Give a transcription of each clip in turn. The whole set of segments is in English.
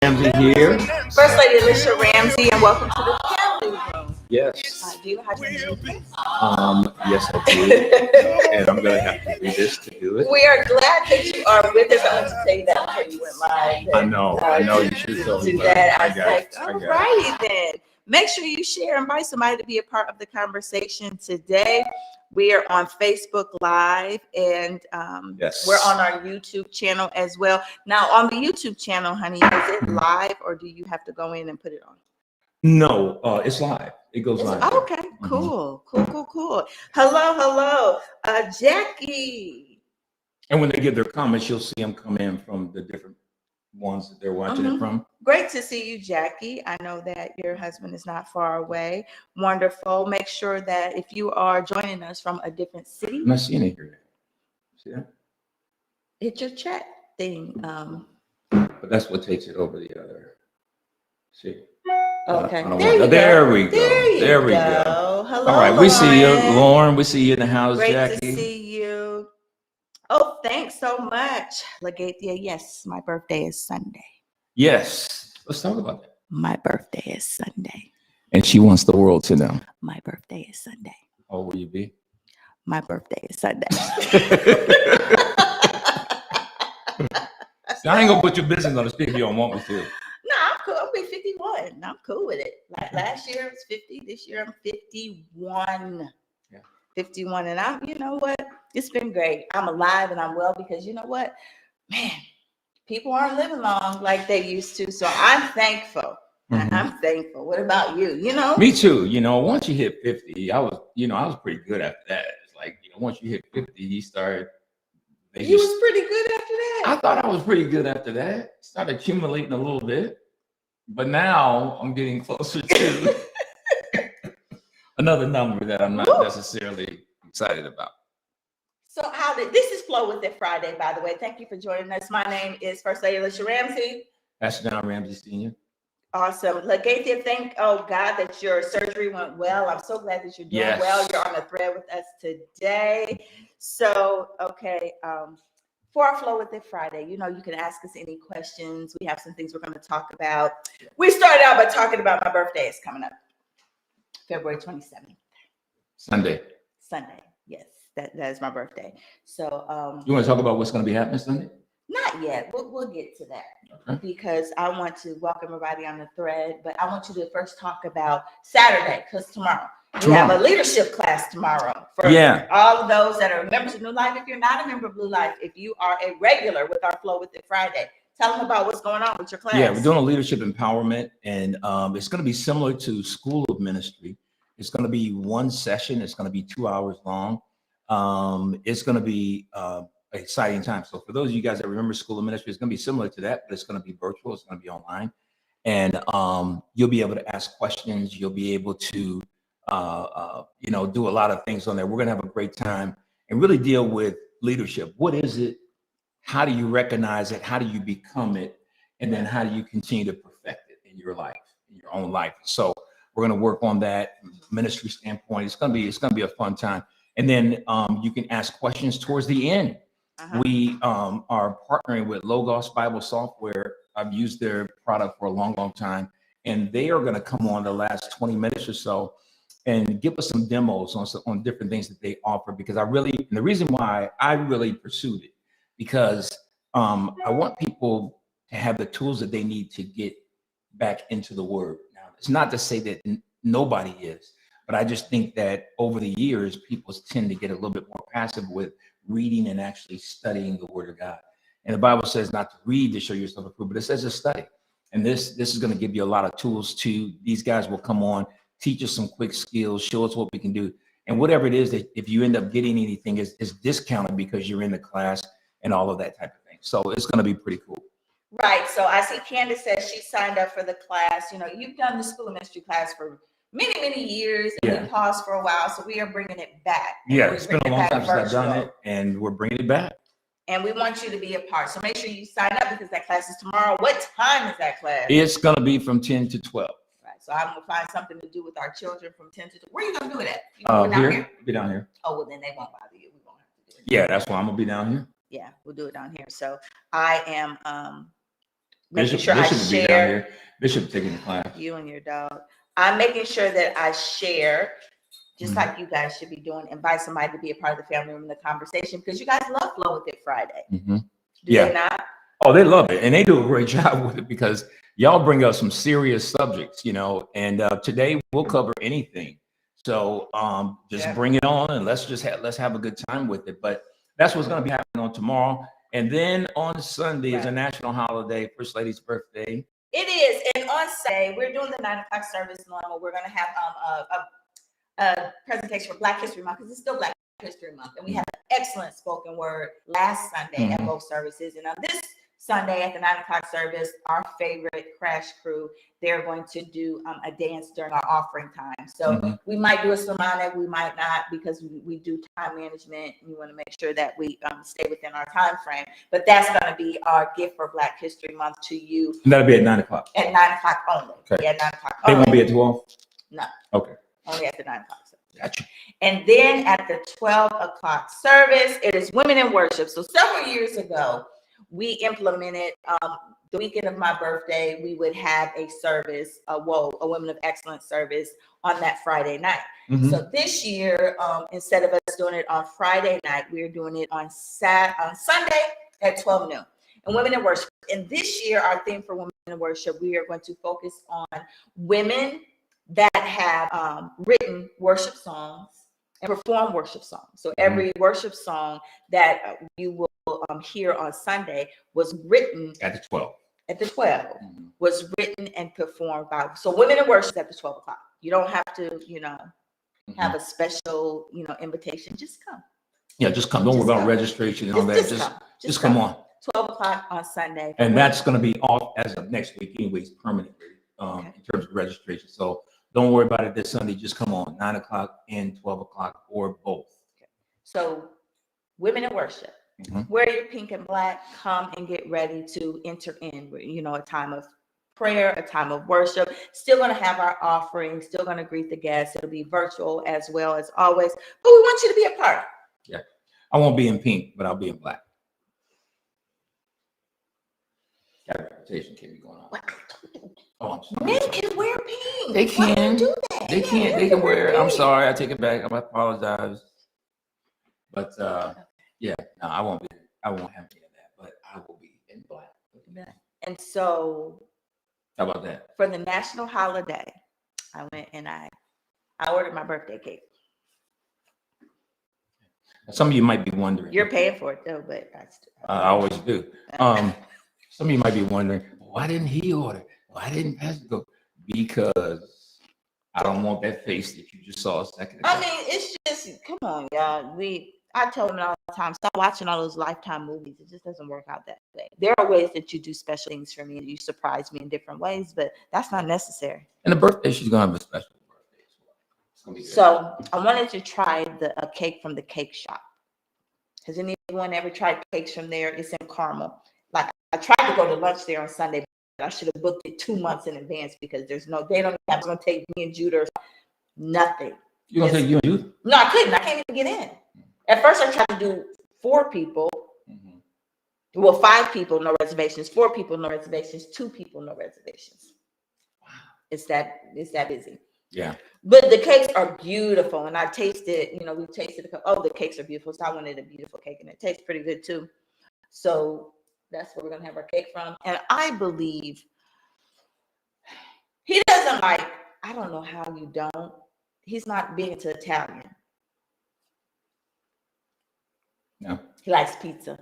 Ramsey here. First Lady Alicia Ramsey, and welcome to the family room. Yes. Do you have your music? Yes, I do. And I'm gonna have to do this to do it. We are glad that you are with us. I want to tell you that before you went live. I know. You should tell me Do that. I was got like, it. I all got it. righty then. Make sure you share, invite somebody to be a part of the conversation today. We are on Facebook Live, and Yes. we're on our YouTube channel as well. Now, on the YouTube channel, honey, is it live or do you have to go in and put it on? No, it's live. It goes live. Okay, cool. Hello, Jackie. And when they give their comments, you'll see them come in from the different ones that they're watching it from. Great to see you, Jackie. I know that your husband is not far away. Wonderful. Make sure that if you are joining us from a different city, I'm not seeing it here. See that? hit your chat thing. But that's what takes it over the other. See? Okay. There we go. There we go. Hello. All right. Lauren. We see you, Lauren. We see you in the house, Great Jackie. to see you. Oh, thanks so much, Legathia. Yes, my birthday is Sunday. Yes. Let's talk about that. My birthday is Sunday. And she wants the world to know. My birthday is Sunday. How old will you be? My birthday is Sunday. See, I ain't gonna put your business on the speaker if you don't want me to. No, I'm cool. I'll be 51. I'm cool with it. Like last year it was 50. This year I'm 51. Yeah. 51. And you know what? It's been great. I'm alive and I'm well because you know what? Man, people aren't living long like they used to. So I'm thankful. I'm thankful. What about you? You know? Me too. You know, once you hit 50, I was pretty good after that. It's like, once you hit 50, you started. You was pretty good after that. I thought I was pretty good after that. Started accumulating a little bit. But now I'm getting closer to another number that I'm not necessarily excited about. So this is Flow With It Friday, by the way. Thank you for joining us. My name is First Lady Alicia Ramsey. That's John Ramsey Sr. Awesome. Legathia, thank God that your surgery went well. I'm so glad that you're doing well. You're on the thread with us today. So, okay, for our Flow With It Friday, you can ask us any questions. We have some things we're going to talk about. We started out by talking about my birthday is coming up, February 27th. Sunday, yes, that is my birthday. So, you want to talk about what's going to be happening Sunday? Not yet. We'll get to that because I want to welcome everybody on the thread. But I want you to first talk about Saturday because tomorrow we have a leadership class tomorrow for all of those that are members of New Life. If you're not a member of Blue Life, if you are a regular with our Flow With It Friday, tell them about what's going on with your class. Yeah, we're doing a leadership empowerment, and it's going to be similar to School of Ministry. It's going to be one session. It's going to be 2 hours long. It's going to be exciting time. So for those of you guys that remember School of Ministry, it's going to be similar to that, but it's going to be virtual. It's going to be online, and you'll be able to ask questions. You'll be able to, do a lot of things on there. We're going to have a great time and really deal with leadership. What is it? How do you recognize it? How do you become it? And then how do you continue to perfect it in your life, in your own life? So we're going to work on that from a ministry standpoint. It's going to be a fun time. And then you can ask questions towards the end. We are partnering with Logos Bible Software. I've used their product for a long, long time. And they are going to come on the last 20 minutes or so and give us some demos on different things that they offer. Because and the reason why I really pursued it, because I want people to have the tools that they need to get back into the Word. Now, it's not to say that nobody is, but I just think that over the years, people tend to get a little bit more passive with reading and actually studying the Word of God. And the Bible says not to read to show yourself approved, but it says to study. And this is going to give you a lot of tools too. These guys will come on, teach us some quick skills, show us what we can do. And whatever it is that if you end up getting anything is discounted because you're in the class and all of that type of thing. So it's going to be pretty cool. Right. So I see Candace says she signed up for the class. You've done the School of Ministry class for many, many years, and we paused for a while. So we are bringing it back. Yeah, it's been a long time since I've done it, and we're bringing it back. And we want you to be a part. So make sure you sign up because that class is tomorrow. What time is that class? It's going to be from 10 to 12. Right. So I'm going to find something to do with our children from 10 to 12. Where are you going to do it at? Here? Be down here. Oh, well, then they won't bother you. We won't have to do it. Yeah, that's why I'm going to be down here. Yeah, we'll do it down here. So I am making sure I Bishop will be down share. here. Bishop taking the class. You and your dog. I'm making sure that I share, just Mhm. like you guys should be doing. Invite somebody to be a part of the family room in the conversation, because you guys love Flow With It Friday. Mhm. Do Yeah. they not? Oh, they love it, and they do a great job with it, because y'all bring up some serious subjects, and today we'll cover anything. So just Yeah. bring it on, and let's have a good time with it. But that's what's going to be happening on tomorrow, and then on Sunday is a Right. national holiday, First Lady's birthday. It is, and on Sunday we're doing the 9 o'clock service normal. We're going to have a presentation for Black History Month, because it's still Black History Month, and we had an excellent spoken word last Sunday at both services, and on this Sunday at the 9 o'clock service, our favorite Crash crew, they're going to do a dance during our offering time. So we might do a sermonic, we might not, because we do time management. We want to make sure that we stay within our time frame. But that's going to be our gift for Black History Month to you. And that'll be at 9 o'clock. At 9 o'clock only. Okay. Yeah, 9 o'clock They only. won't be at 12? No. Okay. Only at the 9 o'clock service. Gotcha. And then at the 12 o'clock service, it is Women in Worship. So several years ago, we implemented the weekend of my birthday, we would have a service, a Women of Excellence service on that Friday night. So this year, instead of us doing it on Friday night, we're doing it on Sunday at 12 noon. And Women in Worship. And this year, our theme for Women in Worship, we are going to focus on women that have written worship songs and perform worship songs. So every worship song that you will hear on Sunday was written at the 12. At the 12 was written and performed by. So Women in Worship at the 12 o'clock. You don't have to, have a special, invitation. Just come. Yeah, just come. Don't worry about registration and all that. Just come on. 12 o'clock on Sunday. And that's going to be off as of next week, anyways, permanently in terms of registration. So don't worry about it this Sunday. Just come on, 9 o'clock and 12 o'clock, or both. Okay. So Women in Worship. Wear your pink and black. Come and get ready to enter in, a time of prayer, a time of worship. Still going to have our offering. Still going to greet the guests. It'll be virtual as well as always. But we want you to be a part. Yeah, I won't be in pink, but I'll be in black. That reputation can't be going on. Oh, I'm sorry. Men can wear pink. They can. Why do you do that? They can. They can wear it. I'm sorry. I take it back. I apologize. But yeah, no, I won't have any of that. But I will be in black. And so, how about that? For the national holiday, I went and I ordered my birthday cake. Some of you might be wondering. You're paying for it though, but I always do. Some of you might be wondering, why didn't he order? Why didn't Pastor go? Because I don't want that face that you just saw a second ago. I mean, it's just, come on, y'all. I told them all the time, stop watching all those Lifetime movies. It just doesn't work out that way. There are ways that you do special things for me and you surprise me in different ways, but that's not necessary. And the birthday, she's gonna have a special birthday as well. It's gonna be good. So I wanted to try a cake from the cake shop. Has anyone ever tried cakes from there? It's in Carmel. Like, I tried to go to lunch there on Sunday, but I should have booked it 2 months in advance because they don't have, it's gonna take me and Judah, nothing. You're gonna take you and you? No, I couldn't. I can't even get in. At first, I tried to do 4 people. Well, 5 people, no reservations. 4 people, no reservations. 2 people, no reservations. Wow. It's that busy. Yeah. But the cakes are beautiful, and I tasted. We tasted. The cakes are beautiful. So I wanted a beautiful cake, and it tastes pretty good too. So that's where we're gonna have our cake from. And I believe he doesn't like. I don't know how you don't. He's not big into Italian. No. He likes pizza.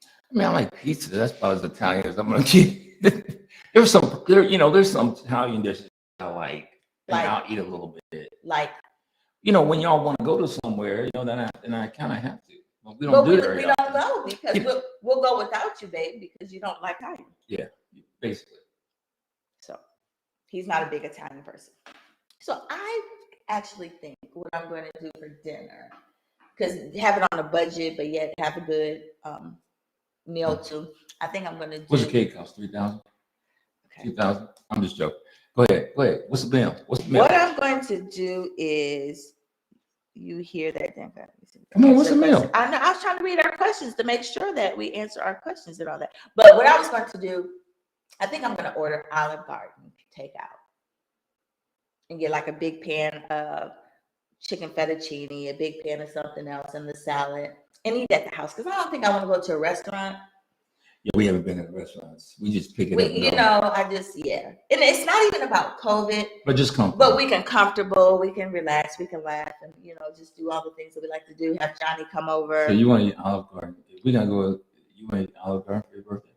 I mean, I like pizza. That's about as Italian as I'm gonna get. There's some Italian dishes I like. And I'll eat a little bit. Like, when y'all want to go to somewhere, then I kind of have to. But we don't do that. We don't go because we'll go without you, babe, because you don't like Italian. Yeah, basically. So he's not a big Italian person. So I actually think what I'm going to do for dinner, because have it on a budget, but yet have a good meal too. I think I'm going to do. What's the cake cost? $3,000? Okay. $2,000? I'm just joking. Go ahead. What's the bill? What I'm going to do is, you hear that? Come on, what's the bill? I know. I was trying to read our questions to make sure that we answer our questions and all that. But what I was going to do I think I'm gonna order Olive Garden takeout and get like a big pan of chicken fettuccine, a big pan of something else, and the salad, and eat at the house because I don't think I want to go to a restaurant. Yeah, we haven't been in restaurants. We just pick it up. You know, and it's not even about COVID, but just comfortable. But we can comfortable, we can relax, we can laugh, and you know, just do all the things that we like to do. Have Johnny come over. So you want to eat Olive Garden? We're gonna go. You want to eat Olive Garden for your birthday?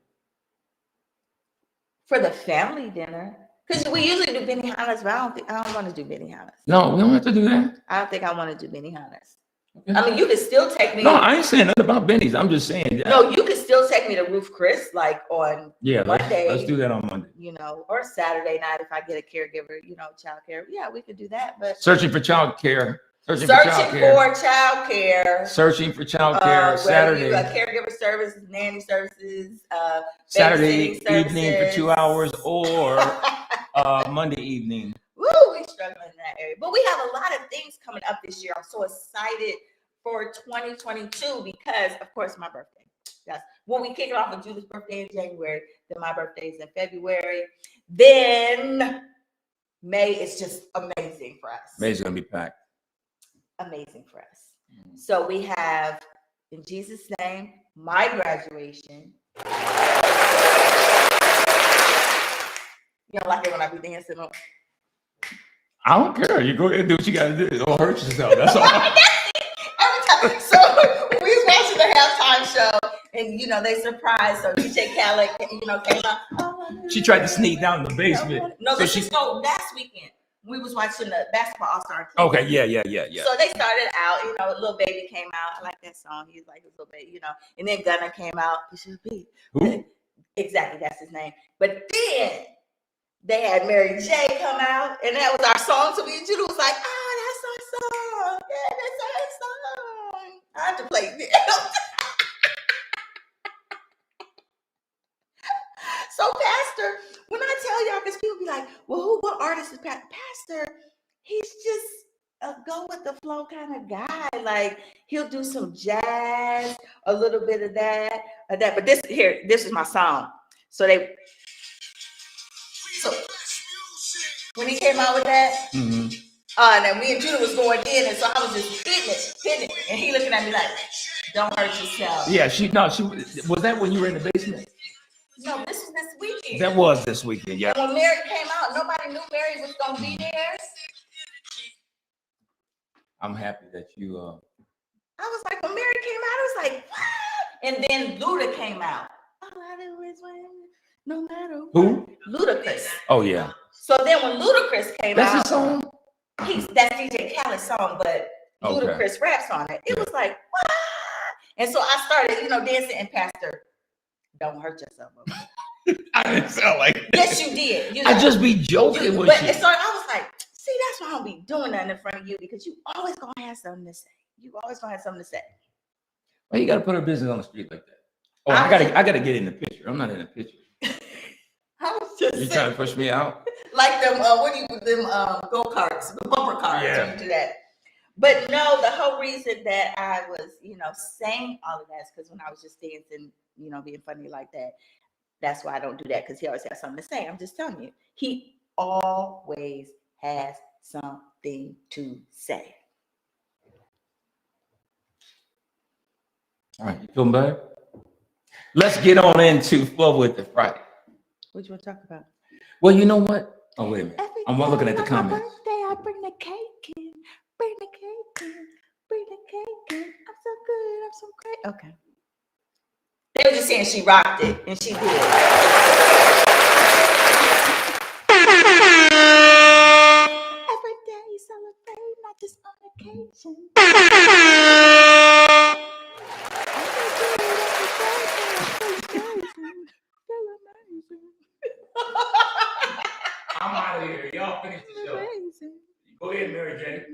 For the family dinner. Because we usually do Benihana's, but I don't want to do Benihana's. No, we don't have to do that. I don't think I want to do Benihana's. Okay. I mean, you could still take me. No, I ain't saying nothing about Benny's. I'm just saying. No, you could still take me to Ruth Chris, like on Monday. Let's do that on Monday. You know, or Saturday night if I get a caregiver, you know, childcare. Yeah, we could do that. But searching for childcare. Searching for childcare. Searching for childcare. Saturday. Caregiver services, nanny services. Saturday evening for 2 hours, or Monday evening. Woo, we struggling in that area. But we have a lot of things coming up this year. I'm so excited for 2022 because, of course, my birthday. That's when we kick it off with Judith's birthday in January. Then my birthday is in February. Then May is just amazing for us. May's gonna be packed. Amazing for us. Mm-hmm. So we have, in Jesus' name, my graduation. You don't like it when I be dancing on? I don't care. You go ahead and do what you gotta do. Don't hurt yourself. That's all. Every time. So we was watching the halftime show, and you know they surprised. So DJ Khaled, you know, came out. Oh, she tried to sneak down in the basement. No, so she last weekend. We was watching the basketball all-star team. Okay, yeah. So they started out, you know, Lil Baby came out. I like that song. He's like his little baby, you know. And then Gunna came out. Who? Exactly, that's his name. But then they had Mary J come out, and that was our song. So me and Judah was like, that's our song. Yeah, that's our song. I had to play it. So Pastor, when I tell y'all, because people be like, well, what artist is Pastor? He's just a go with the flow kind of guy. Like he'll do some jazz, a little bit of that. But this is my song. So when he came out with that, mm-hmm. And then me and Judah was going in, and so I was just hitting it, and he looking at me like, "Don't hurt yourself." Yeah, she was that when you were in the basement. No, this was this weekend. That was this weekend, yeah. And when Mary came out, nobody knew Mary was gonna be there. I'm happy that you. I was like, when Mary came out, I was like, what? And then Luda came out. All I do is win, no matter what. Who? Ludacris. Oh yeah. So then when Ludacris came out, that's his song. That's DJ Khaled's song, but Ludacris raps on it. It was like, what? And so I started, you know, dancing, and Pastor, don't hurt yourself. I didn't sound like that. Yes, you did. You know, I just be joking with you. So I was like, see, that's why I don't be doing nothing in front of you, because you always gonna have something to say. You always gonna have something to say. Well, you gotta put her business on the street like that. Oh, I gotta get in the picture. I'm not in the picture. I was just you trying to push me out? Like them, go-karts, the bumper cars. Yeah. You do that. But no, the whole reason that I was, you know, saying all of that is because when I was just dancing, you know, being funny like that, that's why I don't do that, because he always has something to say. I'm just telling you, he always has something to say. All right, you feeling better? Let's get on into Flow with the Friday. What you want to talk about? Well, you know what? Oh, wait a minute. I'm looking at the comments. My birthday, I bring the cake in. Bring the cake in. Bring the cake in. I'm so good. I'm so great. Okay. They were just saying she rocked it, and she did. Every day celebrate, not just on occasion. I'm out of here. Y'all finish the show. Go ahead, Mary J.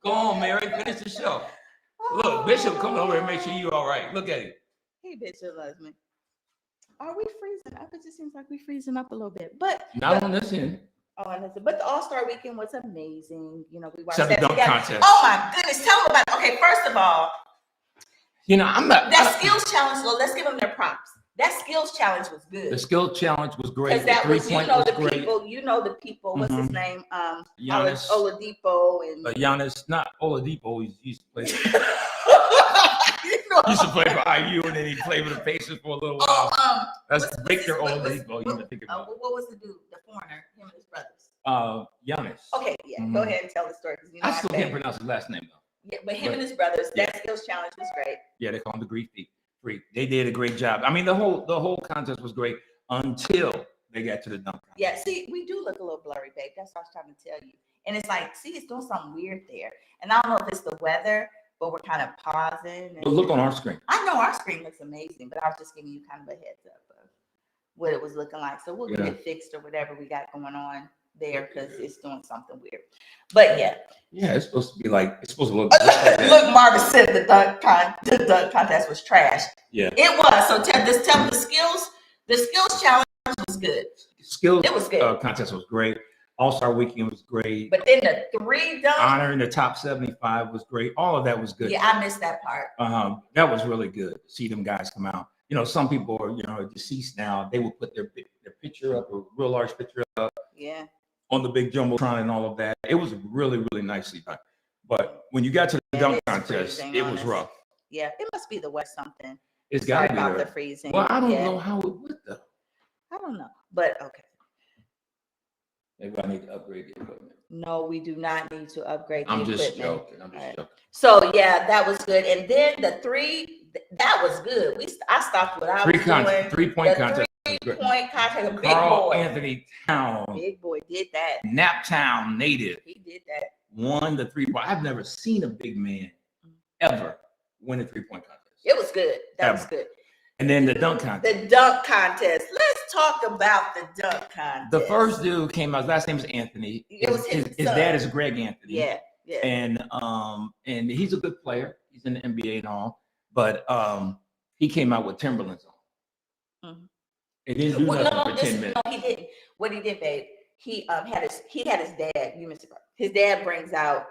Go on, Mary. Finish the show. Look, Bishop coming over and make sure you're all right. Look at it. Hey, Bishop loves me. Are we freezing up? It just seems like we're freezing up a little bit. But not on this end. But the All-Star Weekend was amazing. You know, we watched that together. Contest. Oh my goodness. Tell them about it. Okay, first of all, I'm not. That skills challenge, so let's give them their props. That skills challenge was good. The skill challenge was great. Because that was, was great. the people, what's his name? Giannis. Oladipo and Giannis, not Oladipo. He used to play. Used to play for IU, and then he played with the Pacers for a little while. That's Victor Oladipo. What was the dude, the foreigner, him and his brothers? Giannis. Okay, yeah. Go ahead and tell the story. I still can't pronounce his last name though. Yeah, but him and his brothers, that skills challenge was great. Yeah, they call him the Greek Freak. They did a great job. I mean, the whole contest was great until they got to the dunk contest. Yeah, see, we do look a little blurry, babe. That's what I was trying to tell you. And it's like, see, it's doing something weird there. And I don't know if it's the weather, but we're kind of pausing. But look on our screen. I know our screen looks amazing, but I was just giving you kind of a heads up of what it was looking like. So we'll get it fixed or whatever we got going on there because it's doing something weird. But yeah. Yeah, it's supposed to be like, it's supposed to look. Look, Marvin said the dunk contest was trash. Yeah. It was. So tell the skills challenge was good. It was good. Contest was great. All-Star Weekend was great. But then the 3 dunk. Honor in the top 75 was great. All of that was good. Yeah, I missed that part. That was really good to see them guys come out. Some people are, deceased now. They will put their picture up, a real large picture up. Yeah. On the big jumbotron and all of that. It was really, really nicely done. But when you got to the dunk contest, it was rough. Yeah, it must be the West something. It's got to be about the freezing. Well, I don't know how it would though. I don't know, but okay. Maybe I need to upgrade the equipment. No, we do not need to upgrade the equipment. I'm just joking. So yeah, that was good. And then the 3, that was good. I stopped what I was doing. 3-point contest. 3-point contest. Big Carl boy. Anthony Town. Big boy did that. Naptown native. He did that. Won the 3-point. I've never seen a big man ever win a 3-point contest. It was good. That was good. And then the dunk contest. The dunk contest. Let's talk about the dunk contest. The first dude came out. His last name is Anthony. His dad is Greg Anthony. Yeah. And he's a good player. He's in the NBA and all. But he came out with Timberlands on. Mm-hmm. It didn't do nothing for 10 minutes. No, he didn't. What he did, babe, he had his dad. You missed it. His dad brings out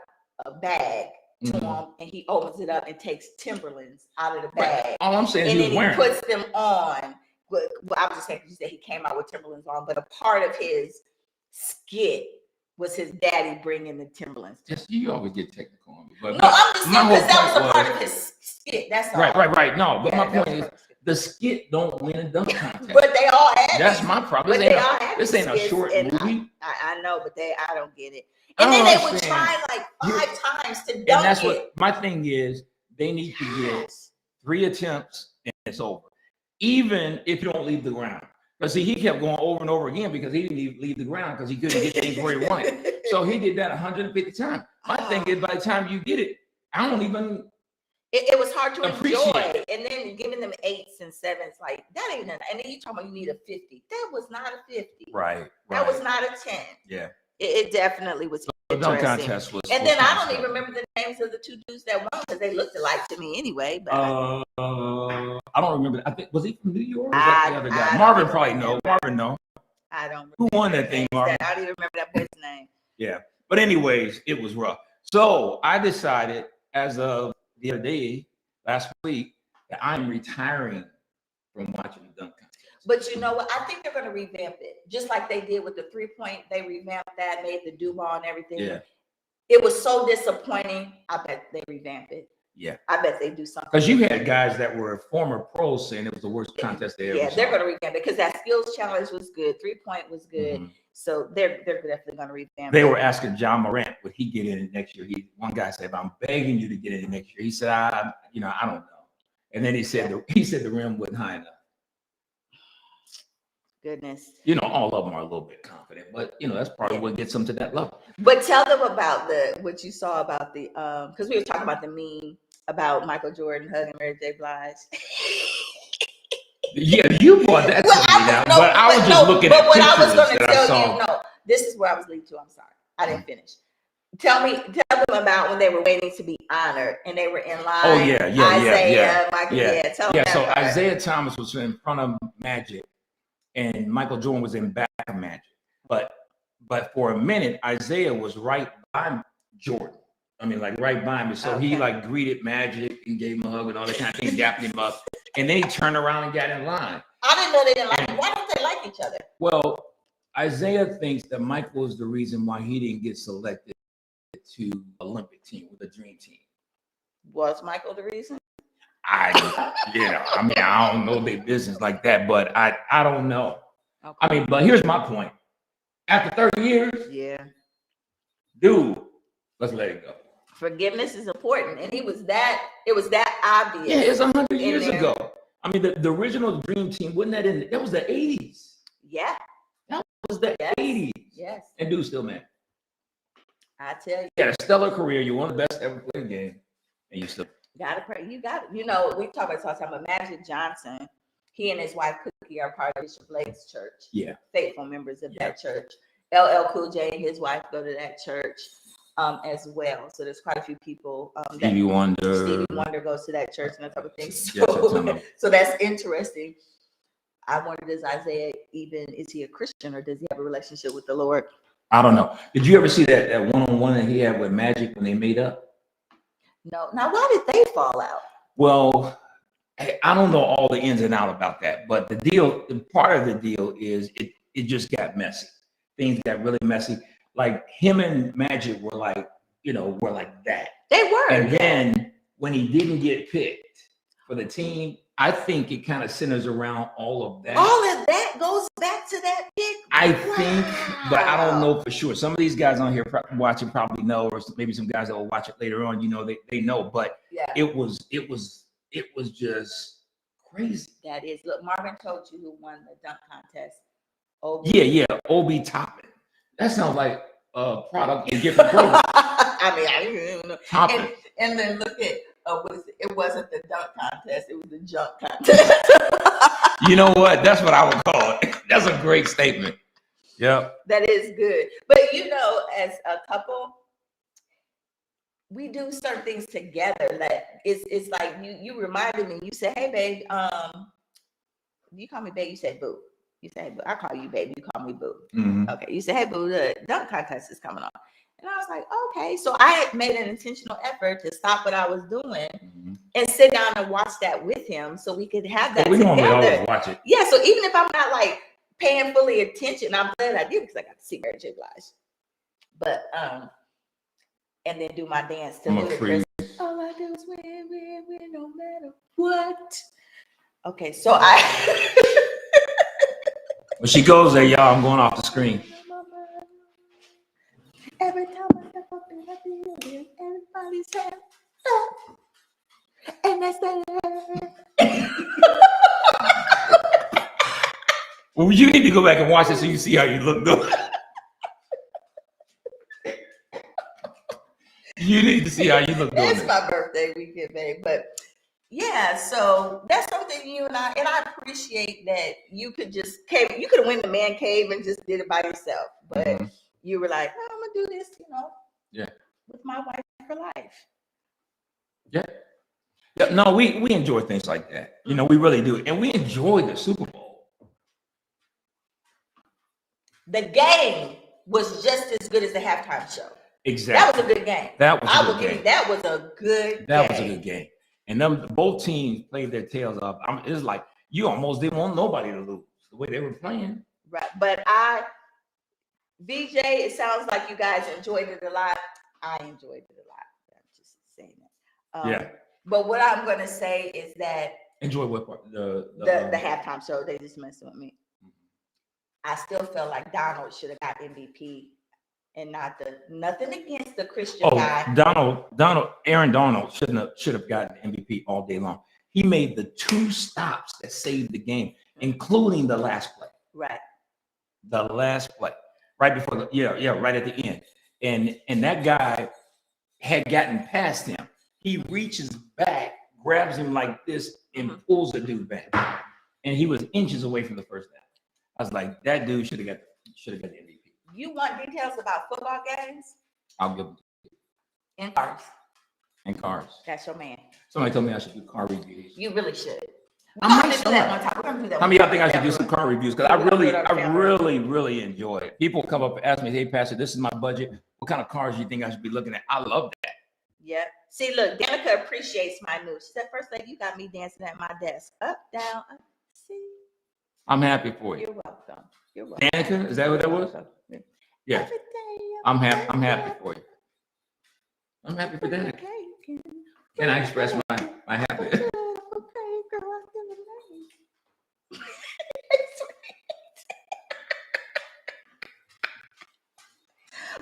a bag to him, and he opens it up and takes Timberlands out of the bag. Right. All I'm saying is he puts them on. Well, I was just saying, you said he came out with Timberlands on, but a part of his skit was his daddy bringing the Timberlands. Yes, you always get technical on me. But no, I'm just saying because that was a part of his skit. That's all. Right. No, but my point is, the skit don't win a dunk contest. But they all had That's my problem. This ain't a short movie. I know, but I don't get it. And then they would try like 5 times to dunk it. And that's what my thing is. They need to get 3 attempts and it's over. Even if you don't leave the ground. But see, he kept going over and over again because he didn't leave the ground because he couldn't get things where he wanted. So he did that 150 times. My thing is, by the time you get it, I don't even. It was hard to enjoy. And then giving them 8s and 7s, like that ain't enough. And then you talking about you need a 50. That was not a 50. Right. That was not a 10. Yeah. It definitely was. The dunk contest was. And then I don't even remember the names of the 2 dudes that won because they looked alike to me anyway. But I don't remember. I think was he from New York? Or was that the other guy? Marvin probably know. Marvin know. I don't. Who won that thing, Marvin? I don't even remember that boy's name. Yeah, but anyways, it was rough. So I decided as of the other day, last week, that I'm retiring from watching the dunk contest. But you know what? I think they're going to revamp it, just like they did with the 3-point. They revamped that, made the do ball and everything. Yeah. It was so disappointing. I bet they revamp it. Yeah. I bet they do something. Because you had guys that were former pros saying it was the worst contest they ever saw. Yeah, they're going to revamp it because that skills challenge was good. 3-point was good. Mm-hmm. So they're definitely going to revamp it. They were asking John Morant, would he get in next year? One guy said, I'm begging you to get in next year. He said, I don't know. And then he said the rim wasn't high enough. Goodness. All of them are a little bit confident, but that's part of what gets them to that level. But tell them about what you saw about the because we were talking about the meme about Michael Jordan hugging Mary J. Blige. Yeah, you brought that to me now, but I was just looking at what I was going to tell you. No, this is where I was leading to. I'm sorry, I didn't finish. Tell them about when they were waiting to be honored and they were in line. Oh yeah. Isaiah, Michael, tell them so part. Isaiah Thomas was in front of Magic, and Michael Jordan was in back of Magic. But for a minute, Isaiah was right by Jordan. I mean, like right by me. So he Okay. like greeted Magic and gave him a hug and all that kind of thing, dapped him up. And then he turned around and got in line. I didn't know they didn't like. Why don't they like each other? Well, Isaiah thinks that Michael is the reason why he didn't get selected to Olympic team with the dream team. Was Michael the reason? I don't know their business like that, but I don't know. Okay. I mean, but here's my point. After 30 years, Yeah, dude, let's let it go. forgiveness is important, and it was that obvious. Yeah, it's 100 years there. ago. I mean, the original dream team, wasn't that was the 80s. Yeah. That was the 80s. Yes. And dude still, man. I tell you. You had a stellar career. You're one of the best to ever play the game. And you still Gotta pray. You got it. You know, we talk about talking about Magic Johnson. He and his wife Cookie are part of Bishop Blake's church. Yeah. Faithful members of that church. LL Cool J and his wife go to that church as well. So there's quite a few people. Stevie Wonder goes to that church and that type of thing. So that's interesting. I wonder, does Isaiah is he a Christian or does he have a relationship with the Lord? I don't know. Did you ever see that one-on-one that he had with Magic when they made up? No. Now, why did they fall out? Well, I don't know all the ins and outs about that, but part of the deal is it just got messy. Things got really messy. Like him and Magic were like that. They were. And then when he didn't get picked for the team, I think it kind of centers around all of that. All of that goes back to that pick. I think, but I don't know for sure. Some of these guys on here watching probably know, or maybe some guys that will watch it later on, they know. But it was just crazy. That is. Look, Marvin told you who won the dunk contest. Obi Toppin. That sounds like a product in different programs. I don't know. Toppin. And then look at it wasn't the dunk contest, it was the junk contest. You know what? That's what I would call it. That's a great statement. Yeah. That is good. But as a couple, we do certain things together. Like it's like you reminded me, you said, hey babe, you call me babe, you said boo. You say, hey, boo. I call you babe, you call me boo. Mm-hmm. Okay. You say, hey boo, the dunk contest is coming on. And I was like, okay. So I had made an intentional effort to stop what I was doing and sit down and watch that with him so we could have that we together. normally always watch it. Yeah. So even if I'm not like paying fully attention, I'm glad I did because I got to see Mary J. Blige. But and then do my dance to Ludacris. All I do is win, no matter what. Okay. So when she goes there, y'all, I'm going off the screen. Every time I step up in the building, everybody's hands up. And that's Well, you need to go back and watch it so you see how you look good. You need to see how you look good. It's my birthday weekend, babe. But yeah, so that's something you and I appreciate that you could just cave. You could have went to man cave and just did it by yourself, but you were like, I'm gonna do this, with my wife for life. Yeah. No, we enjoy things like that. We really do, and we enjoy the Super Bowl. The game was just as good as the halftime show. Exactly. That was a good game. That was a good game. That was a good That was a good game. And both teams played their tails off. It's like you almost didn't want nobody to lose the way they were playing. Right. But VJ, it sounds like you guys enjoyed it a lot. I enjoyed it a lot. I'm just saying that. But what I'm going to say is that enjoy what part? The halftime show. They just messed with me. I still felt like Donald should have got MVP and nothing against the Christian guy. Aaron Donald should have gotten MVP all day long. He made the 2 stops that saved the game, including the last play. Right. The last play. Right before right at the end. And that guy had gotten past him. He reaches back, grabs him like this, and pulls the dude back. And he was inches away from the first down. I was like, that dude should have got the MVP. You want details about football games? I'll give them. And cars. And cars. That's your man. Somebody told me I should do car reviews. You really should. I'm going to do that one time. We're going to do that. How many of y'all think I should do some car reviews? Because I really enjoy it. People come up and ask me, hey, Pastor, this is my budget. What kind of cars do you think I should be looking at? I love that. Yeah. See, look, Danica appreciates my news. She said, First Lady, you got me dancing at my desk. Up, down, up. See? I'm happy for you. You're welcome. You're welcome. Danica, is that what that was? Yeah. Every day, I'm happy for you. I'm happy for Danica. Okay, Can I express my happiness? Okay, girl, I'm feeling nice.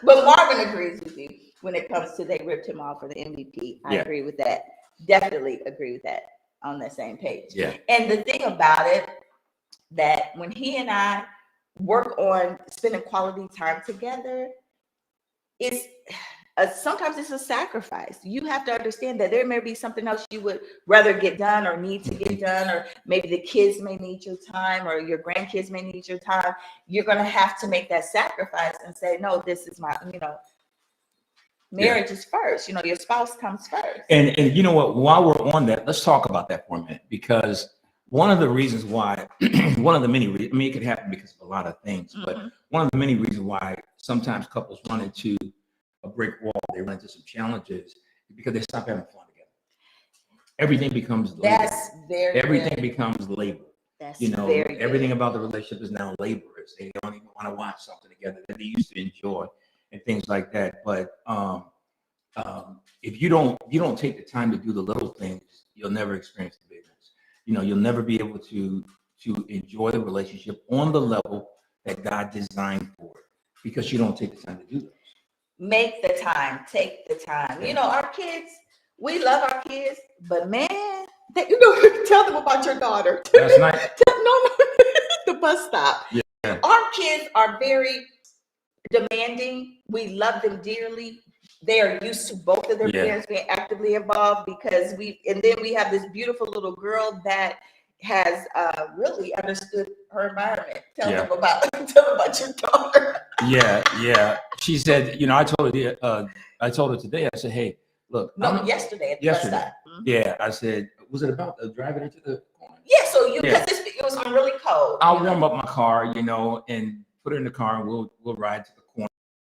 But Marvin agrees with you when it comes to they ripped him off for the MVP. I agree with that. Definitely agree with that, on the same page. Yeah. And the thing about it, that when he and I work on spending quality time together, it's sometimes it's a sacrifice. You have to understand that there may be something else you would rather get done or need to get done, or maybe the kids may need your time or your grandkids may need your time. You're going to have to make that sacrifice and say, no, this is my, marriage is first. Your spouse comes first. And you know what, while we're on that, let's talk about that for a minute, because one of the reasons why, one of the many reasons, it could happen because of a lot of things, but one of the many reasons why sometimes couples run into a brick wall, they run into some challenges, because they stop having fun together. Everything becomes labor. That's very everything good. becomes labor. That's very everything about the relationship is now laborious. They don't even want to watch something together that they used to enjoy and things like that. But if you don't take the time to do the little things, you'll never experience the big ones. You'll never be able to enjoy the relationship on the level that God designed for it, because you don't take the time to do those. Make the time, take the time. Our kids, we love our kids, but man, tell them about your daughter. Last night? No, the bus stop. Yeah. Our kids are very demanding. We love them dearly. They are used to both of their parents being actively involved, because we have this beautiful little girl that has really understood her environment. Tell them about your daughter. Yeah. She said, I told her today, I said, hey, look. Yesterday at the bus stop. Yeah, I said, was it about driving into the corner? Yeah, so because it was really cold. I'll warm up my car, and put it in the car, and we'll ride to the corner.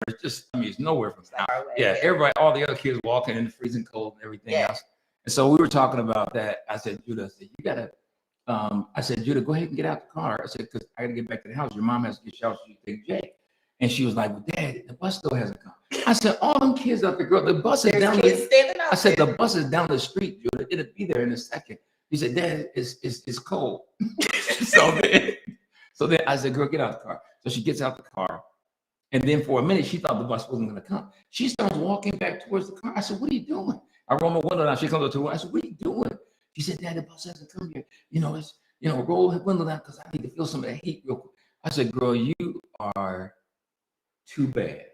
It's just, it's nowhere from now. Everybody, all the other kids walking in the freezing cold and everything else. And so we were talking about that. I said, Judah, you gotta, I said, Judah, go ahead and get out the car. I said, because I gotta get back to the house. Your mom has to get showered so you can take Jay. And she was like, well, Dad, the bus still hasn't come. I said, all them kids out there, girl, the bus is down the, I said, the bus is down the street, Judah. It'll be there in a second. He said, Dad, it's cold. so then I said, girl, get out the car. So she gets out the car. And then for a minute, she thought the bus wasn't going to come. She starts walking back towards the car. I said, what are you doing? I roll my window down. She comes up to her. I said, what are you doing? She said, Dad, the bus hasn't come yet. Roll the window down because I need to feel some of that heat real quick. I said, girl, you are too bad.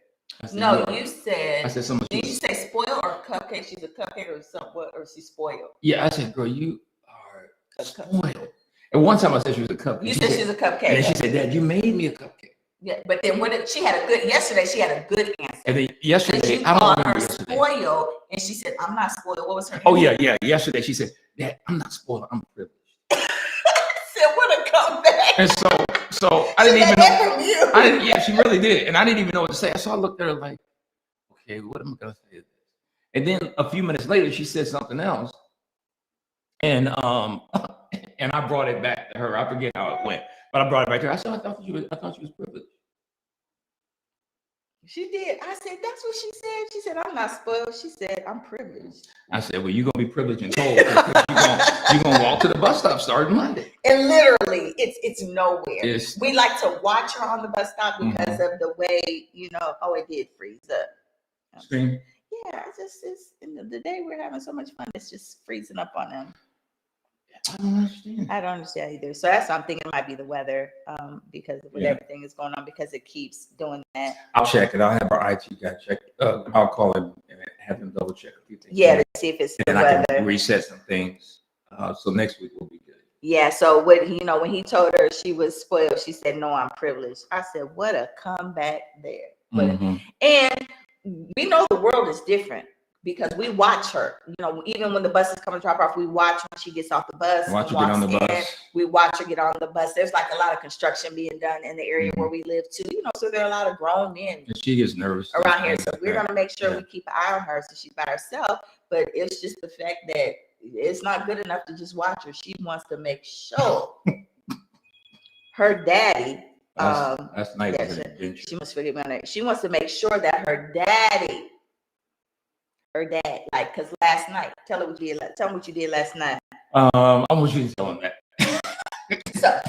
Said, no, you said. I said, so much. Did you say spoiled or cupcake? She's a cupcake or somewhat, or she's spoiled? Yeah, I said, girl, you are spoiled. And one time I said she was a cupcake. You said she's a cupcake. And then she said, Dad, you made me a cupcake. Yeah, but then she had a good answer. And then yesterday, I don't remember yesterday. Spoiled, and she said, I'm not spoiled. What was her answer? Oh, yeah. Yesterday, she said, Dad, I'm not spoiled. I'm privileged. Said, what a comeback. And so I didn't even know. She really did. And I didn't even know what to say. So I looked at her like, okay, what am I going to say to this? And then a few minutes later, she said something else. And I brought it back to her. I forget how it went, but I brought it back to her. I said, I thought she was privileged. She did. I said, that's what she said. She said, I'm not spoiled. She said, I'm privileged. I said, well, you're going to be privileged and told. You're going to walk to the bus stop starting Monday. And literally, it's nowhere. We like to watch her on the bus stop because of the way, it did freeze up. Scream? Yeah, it's the day we're having so much fun, it's just freezing up on them. I don't understand. I don't understand either. So that's what I'm thinking. It might be the weather, because with everything is going on, because it keeps doing that. I'll check it. I'll have our IT guy check. I'll call him and have him double check a few things. Yeah, to see if it's the weather. I can reset some things. So next week will be good. Yeah. So when he told her she was spoiled, she said, "No, I'm privileged." I said, "What a comeback there!" And we know the world is different. because we watch her. You know, even when the bus is coming to drop her off, we watch when she gets off the bus. Watch her get on the bus. We watch her get on the bus. There's like a lot of construction being done in the area where we live too. You know, so there are a lot of grown men. And she gets nervous around here. So we're gonna make sure we keep an eye on her so she's by herself. But it's just the fact that it's not good enough to just watch her. She wants to make sure her daddy. That's nice. She must forget my name. She wants to make sure that her dad, like, because last night, tell me what you did last night. I want you to tell him that. So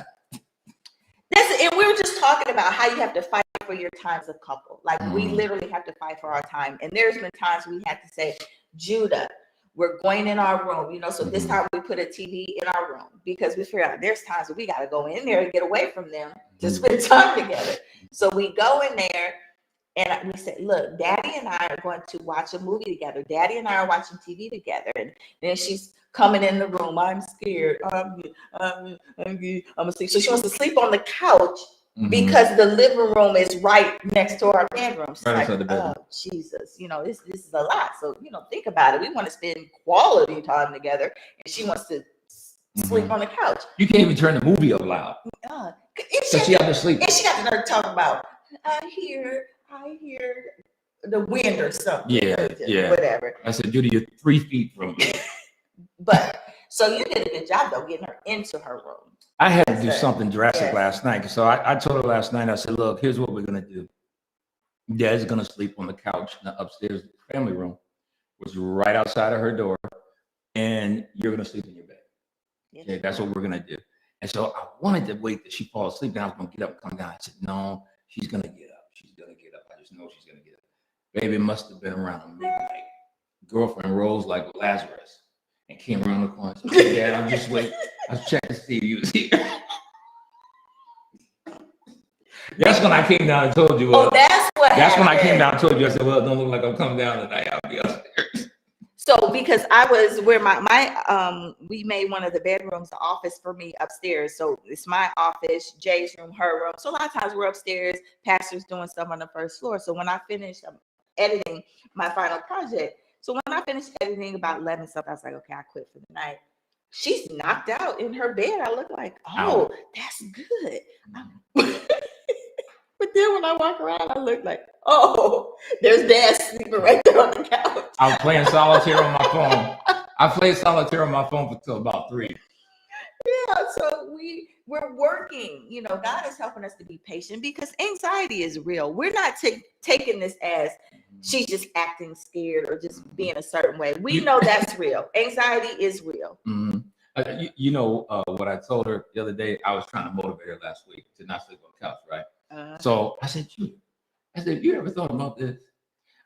and we were just talking about how you have to fight for your time as a couple. Like we literally have to fight for our time. And there's been times we had to say, Judah, we're going in our room, you know, so this time we put a TV in our room because we figure out there's times that we got to go in there and get away from them to spend time together. So we go in there and we said, look, Daddy and I are going to watch a movie together. Daddy and I are watching TV together. And then she's coming in the room. I'm scared. I'm asleep. So she wants to sleep on the couch because the living room is right next to our bedroom. She's like, oh, Jesus, you know, this is a lot. So, you know, think about it. We want to spend quality time together. And she wants to sleep on the couch. You can't even turn the movie up loud. So she has to sleep. And she got to start talking about, I hear the wind or something. Yeah. Whatever. I said, Judy, you're 3 feet from me. But so you did a good job though, getting her into her room. I had to do something drastic last night. So I told her last night, I said, look, here's what we're gonna do. Dad's gonna sleep on the couch in the upstairs family room, which is right outside of her door, and you're gonna sleep in your bed. Yeah, that's what we're gonna do. And so I wanted to wait till she falls asleep, and I was gonna get up and come down. I said, no, she's gonna get up. She's gonna get up. I just know she's gonna get up. Baby, it must have been around midnight. Girlfriend rose like Lazarus and came around the corner and said, Dad, I'm just waiting. I was checking to see if you was here. That's when I came down and told you. That's when I came down and told you. I said, well, it don't look like I'm coming down tonight. I'll be upstairs. So because I was where we made one of the bedrooms the office for me upstairs. So it's my office, Jay's room, her room. So a lot of times we're upstairs, pastor's doing stuff on the first floor. So when I finished editing my final project, so when I finished editing about 11 something, I was like, okay, I quit for the night. She's knocked out in her bed. I look like, oh, that's good. But then when I walk around, I look like, oh, there's Dad sleeping right there on the couch. I was playing solitaire on my phone. I played solitaire on my phone until about 3. Yeah, so we're working. You know, God is helping us to be patient because anxiety is real. We're not taking this as she's just acting scared or just being a certain way. We know that's real. Anxiety is real. You know what I told her the other day? I was trying to motivate her last week to not sleep on the couch, right? So I said, have you ever thought about this?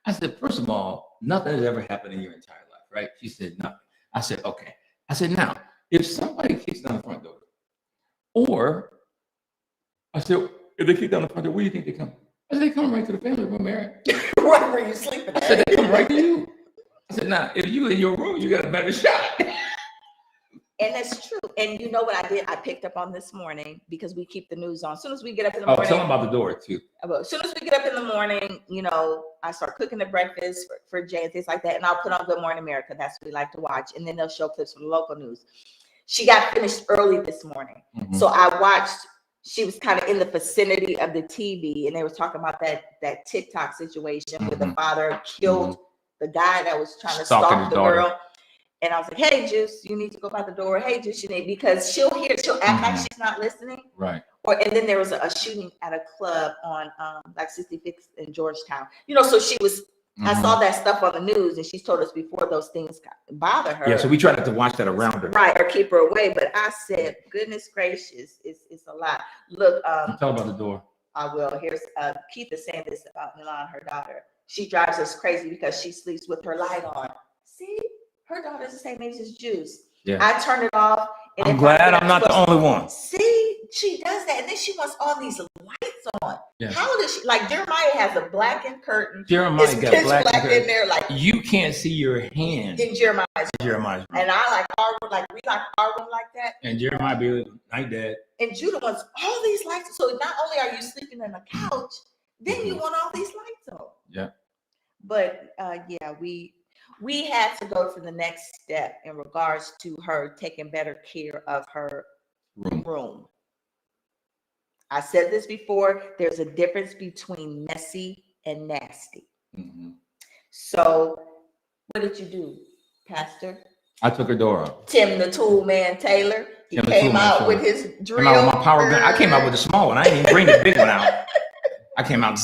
I said, first of all, nothing has ever happened in your entire life, right? She said, nothing. I said, okay. I said, now, if somebody kicks down the front door, or I said, if they kick down the front door, where do you think they come? I said, they come right to the family room, Mary. Right where you sleeping at. I said, they come right to you. I said, now, if you in your room, you got a better shot. And that's true. And you know what I did? I picked up on this morning because we keep the news on. As soon as we get up in the morning. Oh, tell them about the door too. As soon as we get up in the morning, you know, I start cooking the breakfast for Jay and things like that. And I'll put on Good Morning America. That's what we like to watch. And then they'll show clips from the local news. She got finished early this morning. So I watched, she was kind of in the vicinity of the TV. And they were talking about that TikTok situation where the father killed the guy that was trying to stalk the girl. And I was like, hey, Juice, you need to go by the door. Hey, Juice, you need, because she'll act like she's not listening. Right. And then there was a shooting at a club on like 65th in Georgetown. You know, so she was, I saw that stuff on the news and she's told us before those things bother her. Yeah, so we try not to watch that around her. Right, or keep her away. But I said, goodness gracious, it's a lot. Look. Tell about the door. I will. Here's Keith is saying this about Milan, her daughter. She drives us crazy because she sleeps with her light on. See? Her daughter's the same age as Juice. Yeah. I turn it off. And I'm glad I'm not the only one. See, she does that. And then she wants all these lights on. Yeah. How does she, like Jeremiah has a blackened curtain. Jeremiah got black in there. Like you can't see your hand. In Jeremiah's room. And I like our room, we like our room like that. And Jeremiah be like, night, Dad. And Judah wants all these lights. So not only are you sleeping on the couch, then you want all these lights on. Yeah. But yeah, we had to go to the next step in regards to her taking better care of her room. I said this before, there's a difference between messy and nasty. Mm-hmm. So what did you do, Pastor? I took her door up. Tim the Tool Man Taylor, he came out with his drill. Came out with my power gun. I came out with the small one. I didn't even bring the big one out. I came out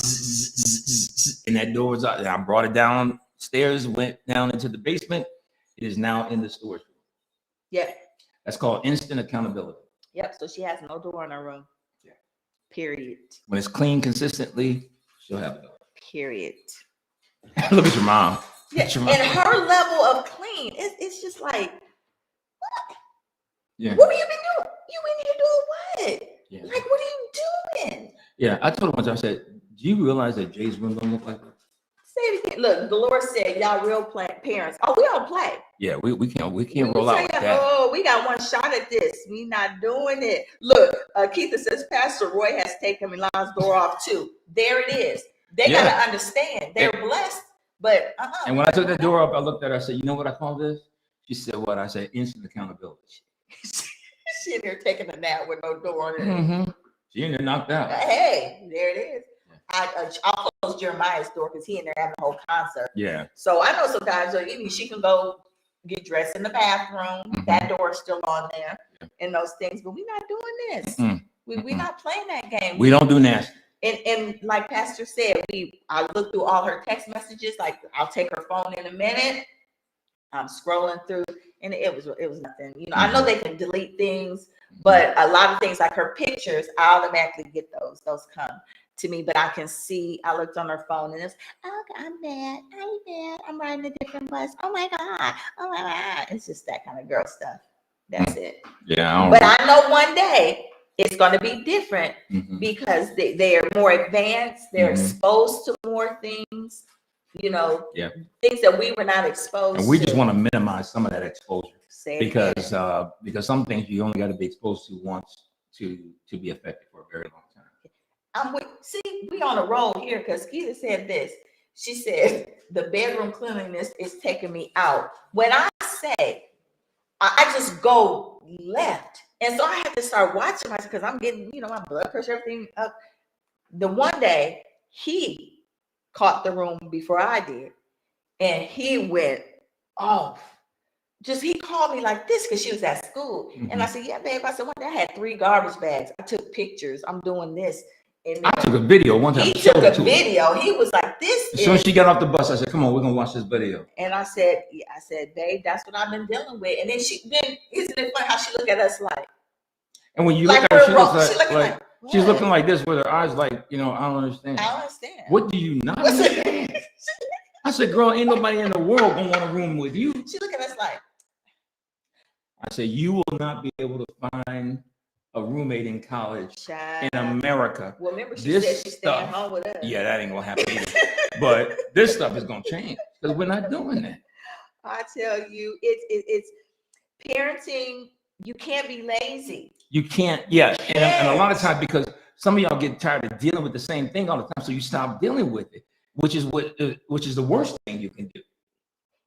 and that door was out. And I brought it downstairs, went down into the basement. It is now in the storage room. Yeah. That's called instant accountability. Yep. So she has no door in her room. Yeah. Period. When it's clean consistently, she'll have a door. Period. Look at your mom. Yeah. Your mom. And her level of clean, it's just like, what? Yeah. What have you been doing? You in here doing what? Yeah. Like, what are you doing? Yeah, I told her once, I said, do you realize that Jay's room don't look like that? Say it again. Look, Dolores said, y'all real parents. Oh, we don't play. Yeah, we can't roll out like that. Oh, we got one shot at this. We not doing it. Look, Keitha says Pastor Roy has taken Milan's door off too. There it is. They gotta understand. They're blessed, but And when I took the door up, I looked at her, I said, you know what I call this? She said, what? I said, instant accountability. She in there taking a nap with no door in it. Mm-hmm. She in there knocked out. Hey, there it is. I'll close Jeremiah's door because he in there having a whole concert. Yeah. So I know sometimes she can go get dressed in the bathroom. Mm-hmm. That door is still on there and those things, but we're not doing this. We're not playing that game. We don't do nasty. And like Pastor said, I look through all her text messages. Like I'll take her phone in a minute. I'm scrolling through, and it was nothing. You know, I know they can delete things, but a lot of things like her pictures, I automatically get those. Those come to me, but I can see. I looked on her phone, and it's I'm mad. I'm riding a different bus. Oh my god. It's just that kind of girl stuff. That's it. Yeah. But I know one day it's going to be different because they are more advanced. They're exposed to more things. You know, things that we were not exposed to. And we just want to minimize some of that exposure because some things you only got to be exposed to once to be effective for a very long time. We on a roll here because Keita said this. She said the bedroom cleanliness is taking me out. When I say I just go left, and so I had to start watching myself because I'm getting my blood pressure, everything up. The one day he caught the room before I did, and he went off. He called me like this because she was at school, and I said, "Yeah, babe." I said, "One day I had 3 garbage bags. I took pictures. I'm doing this." And I took a video one time. He took a video. He was like, "This." As soon as she got off the bus, I said, "Come on, we're gonna watch this video." And I said, "Babe, that's what I've been dealing with." And then isn't it funny how she looked at us like? And when you look at her, she's looking like this with her eyes like, I don't understand. I don't understand. What do you not understand? I said, girl, ain't nobody in the world gonna want a room with you. She look at us like. I said, you will not be able to find a roommate in college in America. Well, remember she said she's staying home with us. Yeah, that ain't gonna happen either. But this stuff is gonna change because we're not doing that. I tell you, it's parenting. You can't be lazy. You can't, and a lot of times because some of y'all get tired of dealing with the same thing all the time, so you stop dealing with it, which is the worst thing you can do.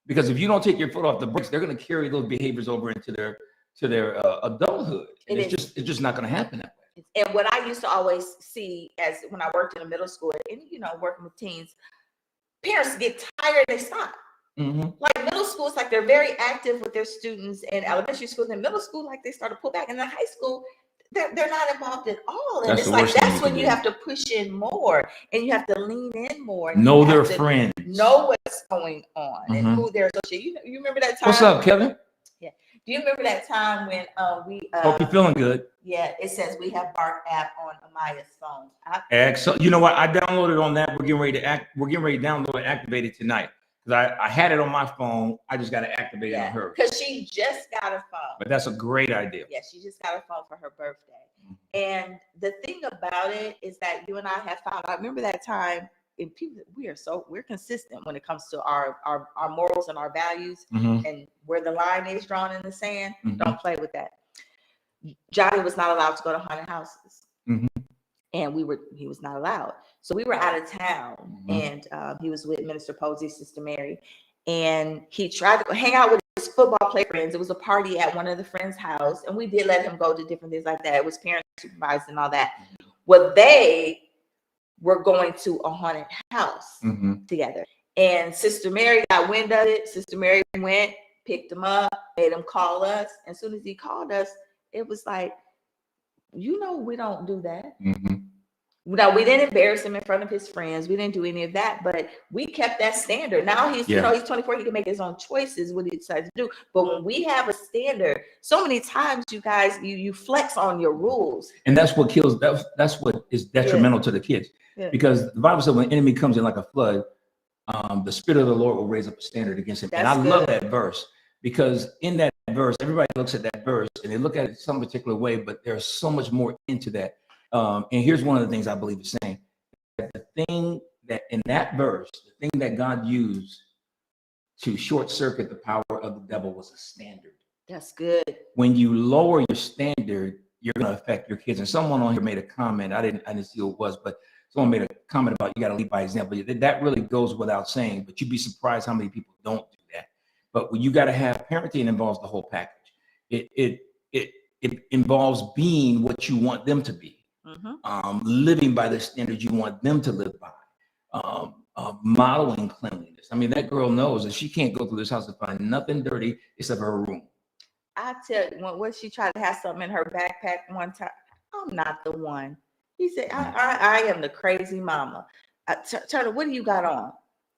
Because if you don't take your foot off the brakes, they're going to carry those behaviors over into their adulthood. And it's just not going to happen that way. And what I used to always see as when I worked in a middle school and working with teens, parents get tired, they stop. Like middle school, it's like they're very active with their students, and elementary school and middle school, like they start to pull back. And then high school, they're not involved at all. And it's like that's when you have to push in more and you have to lean in more. Know their friends. Know what's going on and who they're associated. You remember that time? What's up, Kevin? Yeah. Do you remember that time when we hope you're feeling good? Yeah, it says we have Bark app on Amaya's phone. Excellent. You know what? I downloaded on that. We're getting ready to download and activate it tonight. I had it on my phone. I just got to activate it on her. Because she just got a phone. But that's a great idea. Yeah, she just got a phone for her birthday. And the thing about it is that you and I have found, I remember that time, and people, we're consistent when it comes to our morals and our values and where the line is drawn in the sand. Don't play with that. Johnny was not allowed to go to haunted houses. And he was not allowed. So we were out of town, and he was with Minister Posey, Sister Mary, and he tried to hang out with his football player friends. It was a party at one of the friends' house, and we did let him go to different things like that. It was parent supervised and all that. Well, they were going to a haunted house together, and Sister Mary got wind of it. Sister Mary went, picked him up, made him call us. And as soon as he called us, it was like, you know, we don't do that. Now, we didn't embarrass him in front of his friends. We didn't do any of that, but we kept that standard. Now he's, you know, he's 24. He can make his own choices what he decides to do. But when we have a standard, so many times, you guys, you flex on your rules. And that's what kills. That's what is detrimental to the kids. Because the Bible said when the enemy comes in like a flood, the Spirit of the Lord will raise up a standard against him. And I love that verse, because in that verse, everybody looks at that verse and they look at it some particular way, but there's so much more into that. And here's one of the things I believe is saying, that the thing that in that verse, the thing that God used to short circuit the power of the devil was a standard. That's good. When you lower your standard, you're going to affect your kids. And someone on here made a comment. I didn't see who it was, but someone made a comment about you got to lead by example. That really goes without saying, but you'd be surprised how many people don't do that. But you got to have parenting involves the whole package. It involves being what you want them to be, living by the standards you want them to live by, modeling cleanliness. I mean, that girl knows that she can't go through this house and find nothing dirty except her room. I tell you, when she tried to have something in her backpack one time, I'm not the one. He said, I am the crazy mama. Turner, what do you got on?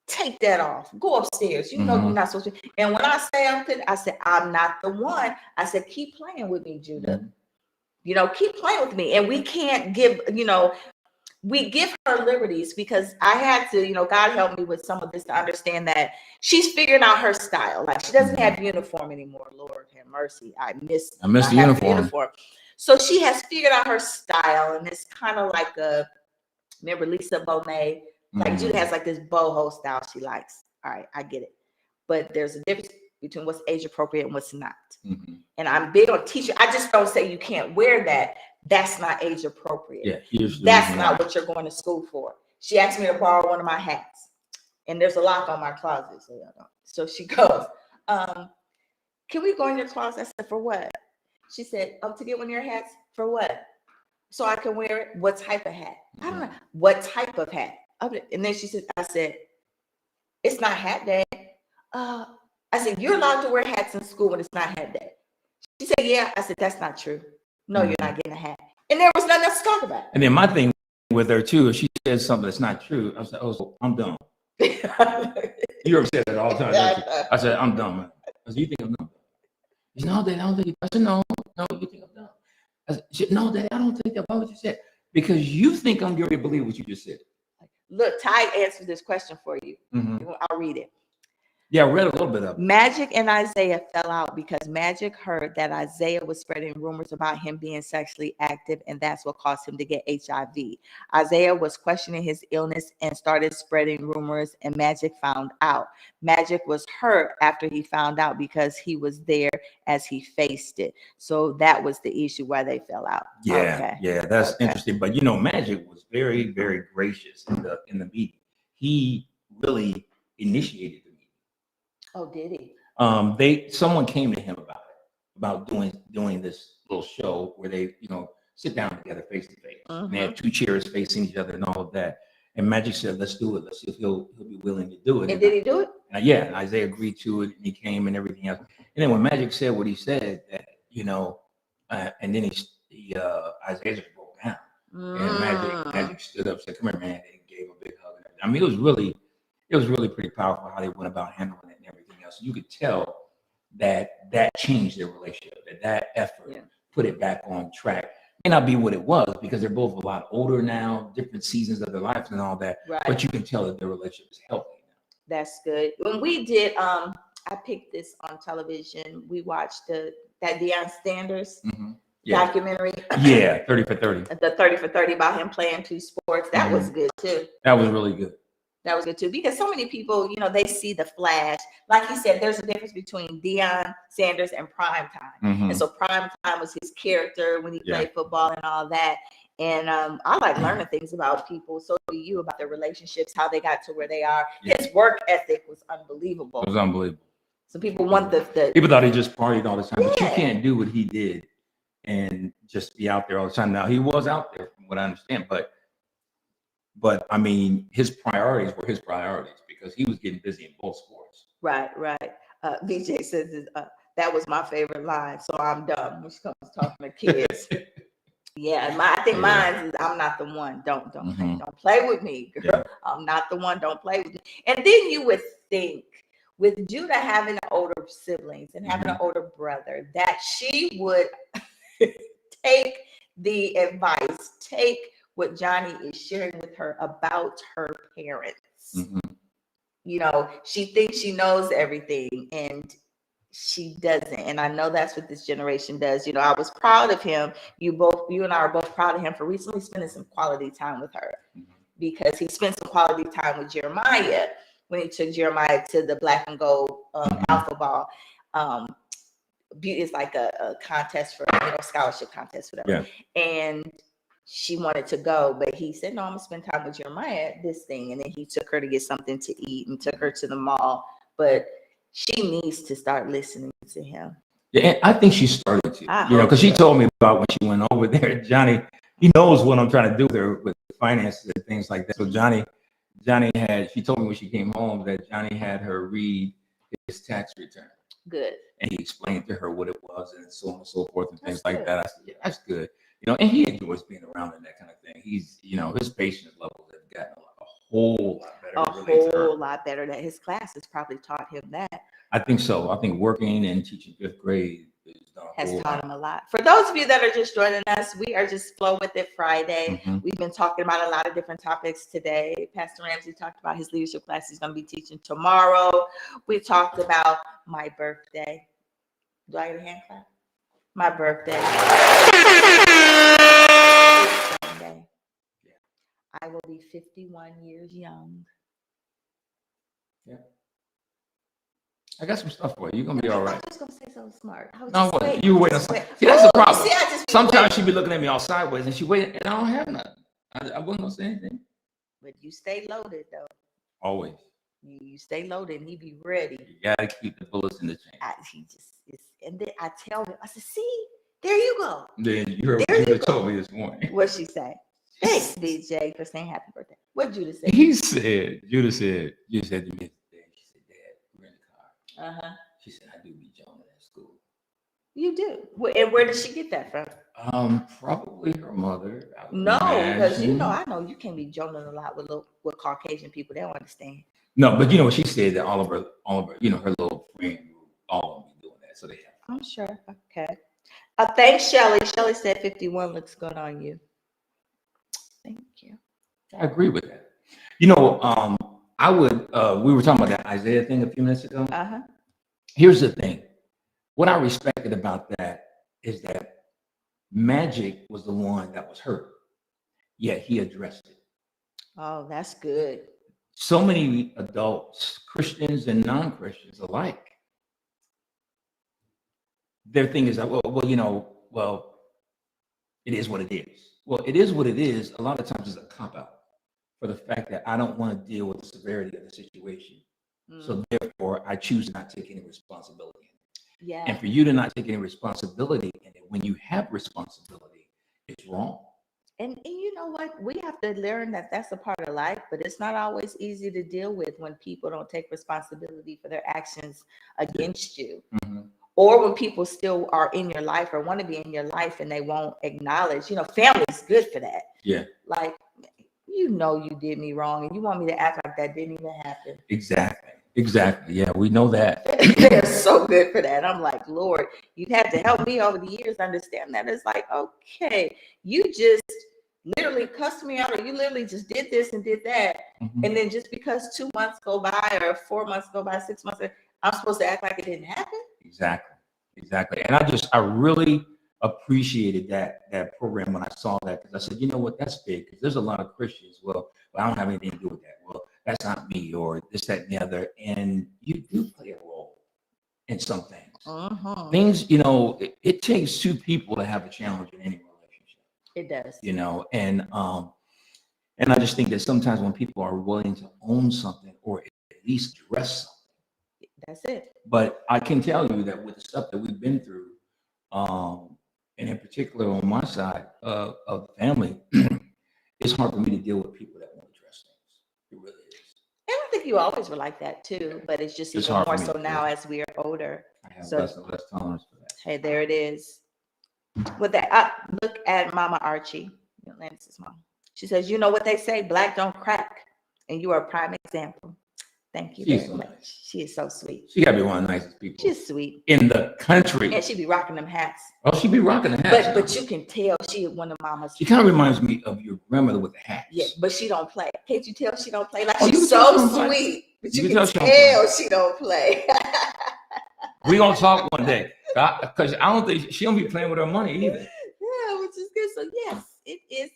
Take that off. Go upstairs. You know you're not supposed to. And when I say I said, I'm not the one. I said, keep playing with me, Judah. You know, keep playing with me. And we can't give, you know, we give her liberties, because I had to, you know, God helped me with some of this to understand that she's figuring out her style. Like, she doesn't have uniform anymore. Lord have mercy. I miss the uniform. So she has figured out her style, and it's kind of like remember Lisa Bonet? Like Judah has like this boho style she likes. All right, I get it. But there's a difference between what's age appropriate and what's not. And I'm big on teaching. I just don't say you can't wear that. That's not age appropriate. That's not what you're going to school for. She asked me to borrow one of my hats, and there's a lock on my closet. So she goes, can we go in your closet? I said, for what? She said, to get one of your hats. For what? So I can wear it. What type of hat? I don't know. What type of hat? And then I said, it's not hat day. I said, you're allowed to wear hats in school when it's not hat day. She said, yeah. I said, that's not true. No, you're not getting a hat. And there was nothing else to talk about. And then my thing with her too, if she says something that's not true, I said, oh, so I'm dumb. You ever said that all the time? I said, I'm dumb. I said, you think I'm dumb? She said, no, Dad, I don't think. I said, no, you think I'm dumb. I said, no, Dad, I don't think that. Why would you say it? Because you think I'm going to believe what you just said. Look, Ty answered this question for you. I'll read it. Yeah, I read a little bit of it. Magic and Isaiah fell out because Magic heard that Isaiah was spreading rumors about him being sexually active, and that's what caused him to get HIV. Isaiah was questioning his illness and started spreading rumors, and Magic found out. Magic was hurt after he found out because he was there as he faced it. So that was the issue why they fell out. Yeah, that's interesting. But you know, Magic was very, very gracious in the meeting. He really initiated the meeting. Oh, did he? Someone came to him about doing this little show where they, you know, sit down together face to face. And they had two chairs facing each other and all of that. And Magic said, let's do it. Let's see if he'll be willing to do it. And did he do it? Yeah, and Isaiah agreed to it, and he came and everything else. And then when Magic said what he said, that, you know, and then Isaiah just broke down. And Magic stood up, said, come here, man, and gave him a big hug. I mean, it was really pretty powerful how they went about handling it and everything else. You could tell that changed their relationship, that effort put it back on track. May not be what it was because they're both a lot older now, different seasons of their lives and all that. Right. But you can tell that their relationship is healthy now. That's good. When we did, I picked this on television. We watched that Deion Sanders documentary. Yeah, 30 for 30. The 30 for 30 about him playing two sports. That was good too. That was really good. That was good too, because so many people, you know, they see the flash. Like he said, there's a difference between Deion Sanders and prime time. And so prime time was his character when he played football and all that. And I like learning things about people. So do you, about their relationships, how they got to where they are. His work ethic was unbelievable. It was unbelievable. So people want the people thought he just partied all the time, but you Yeah. can't do what he did and just be out there all the time. Now he was out there, from what I understand, but I mean, his priorities were his priorities because he was getting busy in both sports. Right. VJ says that was my favorite line. So I'm done when she comes talking to kids. Yeah, I think mine is I'm not the one. Don't play with me, girl. Yeah. I'm not the one. Don't play with me. And then you would think with Judah having older siblings and having an older brother that she would take the advice, take what Johnny is sharing with her about her parents. You know, she thinks she knows everything and she doesn't. And I know that's what this generation does. You know, I was proud of him. You and I are both proud of him for recently spending some quality time with her, because he spent some quality time with Jeremiah when he took Jeremiah to the Black and Gold Alpha Ball. It's like a contest for, scholarship contest, whatever. Yeah. And she wanted to go, but he said, no, I'm gonna spend time with Jeremiah at this thing. And then he took her to get something to eat and took her to the mall. But she needs to start listening to him. Yeah, and I think she started to, because she told me about when she went over there. Johnny, he knows what I'm trying to do there with finances and things like that. So Johnny she told me when she came home that Johnny had her read his tax return. Good. And he explained to her what it was and so on and so forth and things like that. I said, yeah, that's good. And he enjoys being around and that kind of thing. He's, his patience levels have gotten a whole lot better. A whole lot better. That his classes probably taught him that. I think so. I think working and teaching fifth grade has taught him a lot. For those of you that are just joining us, we are just Flow With It Friday. We've been talking about a lot of different topics today. Pastor Ramsey talked about his leadership class he's going to be teaching tomorrow. We talked about my birthday. Do I get a hand clap? My birthday. Sunday. I will be 51 years young. Yeah. I got some stuff for you. You're going to be all right. I was just going to say something smart. No, you wait a second. See, that's the problem. Sometimes she be looking at me all sideways and she waiting and I don't have nothing. I wasn't going to say anything. But you stay loaded, though. Always. You stay loaded and he be ready. You got to keep the bullets in the chamber. And then I tell him, I said, see, there you go. Then you heard what Judah told me this morning. What'd she say? Thanks, BJ, for saying happy birthday. What'd Judah say? Judah said to me today, she said, Dad, we're in the car. She said, I do be joning at school. You do? And where did she get that from? Probably her mother. No, because I know you can't be joning a lot with Caucasian people. They don't understand. No, but what she said that all of her, her little friend, all of them be doing that. So they have. I'm sure. Okay. Thanks, Shelly. Shelly said 51 looks good on you. Thank you. I agree with that. I would, we were talking about that Isaiah thing a few minutes ago. Here's the thing. What I respected about that is that Magic was the one that was hurt, yet he addressed it. Oh, that's good. So many adults, Christians and non-Christians alike, their thing is that, well, it is what it is. Well, it is what it is. A lot of times it's a cop-out for the fact that I don't want to deal with the severity of the situation. So therefore, I choose not to take any responsibility. Yeah. And for you to not take any responsibility in it, when you have responsibility, it's wrong. And you know what? We have to learn that that's a part of life, but it's not always easy to deal with when people don't take responsibility for their actions against you. Or when people still are in your life or want to be in your life and they won't acknowledge, family is good for that. Yeah. Like, you did me wrong and you want me to act like that didn't even happen. Exactly. Yeah, we know that. They're so good for that. I'm like, Lord, you've had to help me over the years understand that. It's like, okay, you just literally cussed me out or you literally just did this and did that. And then just because 2 months go by or 4 months go by, 6 months, I'm supposed to act like it didn't happen? Exactly. And I really appreciated that program when I saw that, because I said, you know what, that's big, because there's a lot of Christians, well, I don't have anything to do with that. Well, that's not me, or this, that, and the other. And you do play a role in some things. Things, it takes two people to have a challenge in any relationship. It does. And I just think that sometimes when people are willing to own something or at least address something, that's it. But I can tell you that with the stuff that we've been through, and in particular on my side of the family, it's hard for me to deal with people that won't address things. It really is. And I think you always were like that too, but it's just even more so now as we are older. I have less and less tolerance for that. Hey, there it is. With that, look at Mama Archie. Lance's mom. She says, you know what they say, black don't crack. And you are a prime example. Thank you very much. Nice. She is so sweet. She got to be one of the nicest people. She's sweet. In the country. And she be rocking them hats. Oh, she be rocking the hats. But you can tell she is one of Mama's. She kind of reminds me of your grandmother with the hats. Yeah, but she don't play. Can't you tell she don't play? Like, she's so sweet. But you can tell she don't play. We're going to talk one day. Because I don't think she don't be playing with her money either. Yeah, which is good. So, yes, it is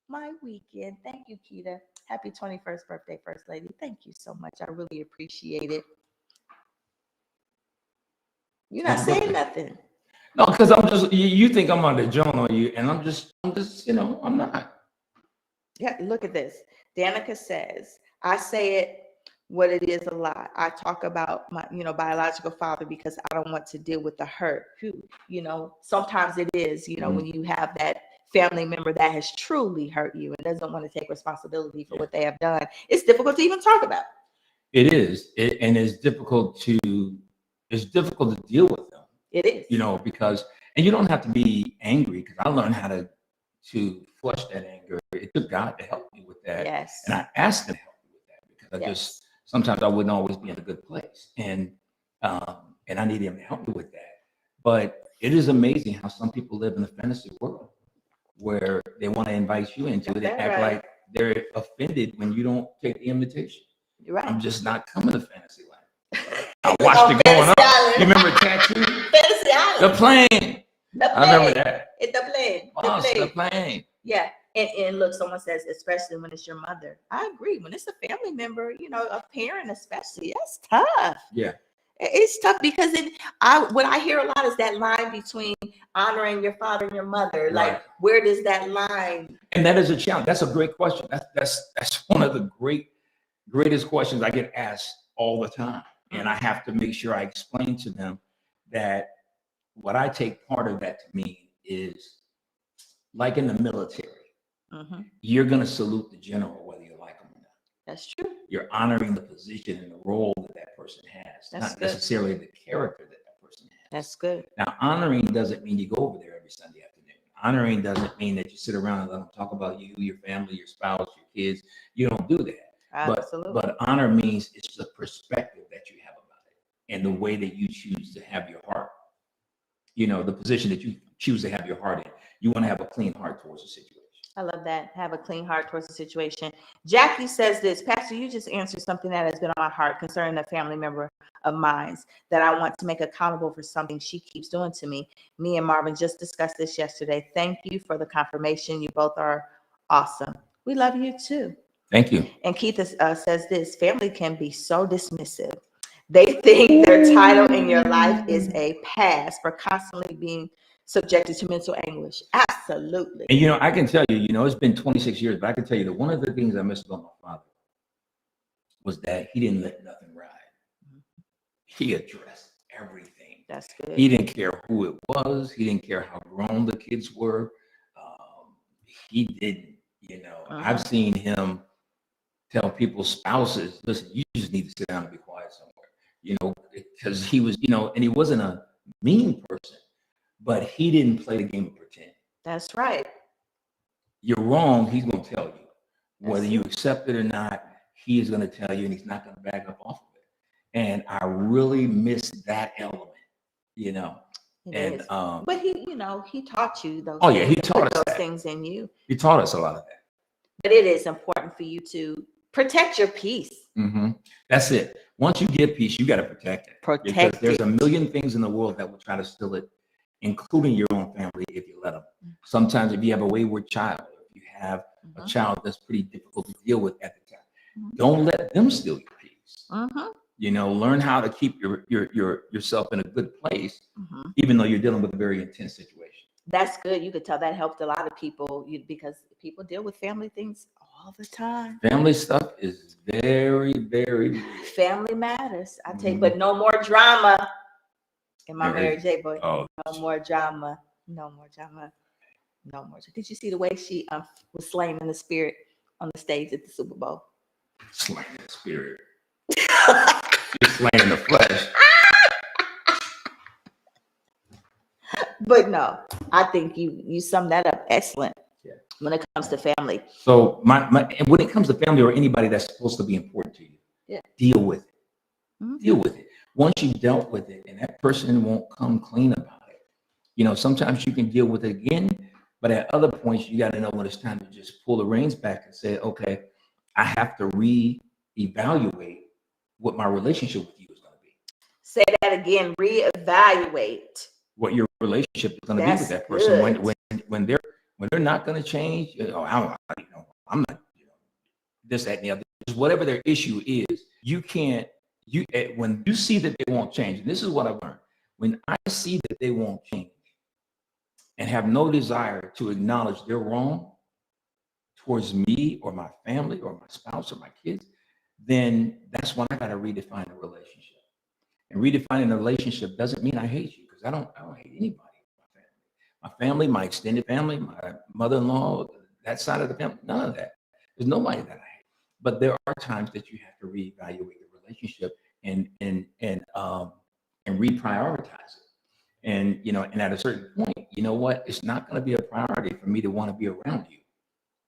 my weekend. Thank you, Keita. Happy 21st birthday, First Lady. Thank you so much. I really appreciate it. You're not saying nothing. No, because I'm just, you think I'm on the joint on you, and I'm just, I'm not. Yeah, look at this. Danica says, I say it what it is a lot. I talk about my, biological father because I don't want to deal with the hurt. Sometimes it is, when you have that family member that has truly hurt you and doesn't want to take responsibility for what they have done. It's difficult to even talk about. It is. And it's difficult to deal with them. It is. Because, and you don't have to be angry, because I learned how to flush that anger. It took God to help me with that. Yes. And I asked him to help me with that, because sometimes I wouldn't always be in a good place. And I need him to help me with that. But it is amazing how some people live in a fantasy world where they want to invite you into it and act like they're offended when you don't take the invitation. You're right. I'm just not coming to fantasy land. I watched it going up. You remember Tattoo? Fantasy Island. The plane. I remember that. It's the plane. The plane. Yeah. And look, someone says, especially when it's your mother. I agree. When it's a family member, a parent especially, that's tough. Yeah. It's tough because what I hear a lot is that line between honoring your father and your mother. Right. Like, where does that line? And that is a challenge. That's a great question. That's one of the greatest questions I get asked all the time. And I have to make sure I explain to them that what I take part of that to mean is, like in the military, you're going to salute the general whether you like him or not. That's true. You're honoring the position and the role that person has, not necessarily the character that person has. That's good. Now, honoring doesn't mean you go over there every Sunday afternoon. Honoring doesn't mean that you sit around and let them talk about you, your family, your spouse, your kids. You don't do that. Absolutely. But honor means it's the perspective that you have about it and the way that you choose to have your heart. The position that you choose to have your heart in. You want to have a clean heart towards the situation. I love that. Have a clean heart towards the situation. Jackie says this, Pastor, you just answered something that has been on my heart concerning a family member of mine that I want to make accountable for something she keeps doing to me. Me and Marvin just discussed this yesterday. Thank you for the confirmation. You both are awesome. We love you too. Thank you. And Keith says this, family can be so dismissive. They think their title in your life is a pass for constantly being subjected to mental anguish. Absolutely. And I can tell you, it's been 26 years, but I can tell you that one of the things I missed about my father was that he didn't let nothing ride. He addressed everything. That's good. He didn't care who it was. He didn't care how grown the kids were. He didn't, I've seen him tell people's spouses, listen, you just need to sit down and be quiet somewhere, because he was, and he wasn't a mean person, but he didn't play the game of pretend. That's right. You're wrong. He's going to tell you whether you accept it or not. He is going to tell you, and he's not going to back up off of it. And I really miss that element, But he taught you those. Oh yeah, he taught us those things in you. He taught us a lot of that. But it is important for you to protect your peace. That's it. Once you get peace, you got to protect it. Because there's a million things in the world that will try to steal it, including your own family, if you let them. Sometimes if you have a wayward child, if you have a child that's pretty difficult to deal with at the time, don't let them steal your peace. Learn how to keep yourself in a good place, even though you're dealing with a very intense situation. That's good. You could tell that helped a lot of people because people deal with family things all the time. Family stuff is very, very real. Family matters. I take, but no more drama in my There marriage, J-Boy. Oh, No more drama. No more drama. No more. Did you see the way she was slain in the spirit on the stage at the Super Bowl? slain in the spirit. She's slain in the flesh. But no, I think you summed that up excellent. Yeah. When it comes to family. So when it comes to family or anybody that's supposed to be important to you, yeah, deal with it. Mm-hmm. Deal with it. Once you've dealt with it, and that person won't come clean about it. You know, sometimes you can deal with it again, but at other points, you got to know when it's time to just pull the reins back and say, okay, I have to reevaluate what my relationship with you is going to be. Say that again. Reevaluate what your relationship is going to be with that person when they're not going to change. I'm not, this, that, and the other. Whatever their issue is, when you see that they won't change. And this is what I've learned. When I see that they won't change and have no desire to acknowledge they're wrong towards me or my family or my spouse or my kids, then that's when I got to redefine the relationship. And redefining the relationship doesn't mean I hate you, because I don't hate anybody. My family, my extended family, my mother-in-law, that side of the family, none of that. There's nobody that I hate. But there are times that you have to reevaluate the relationship and reprioritize it. And and at a certain point, you know what? It's not going to be a priority for me to want to be around you.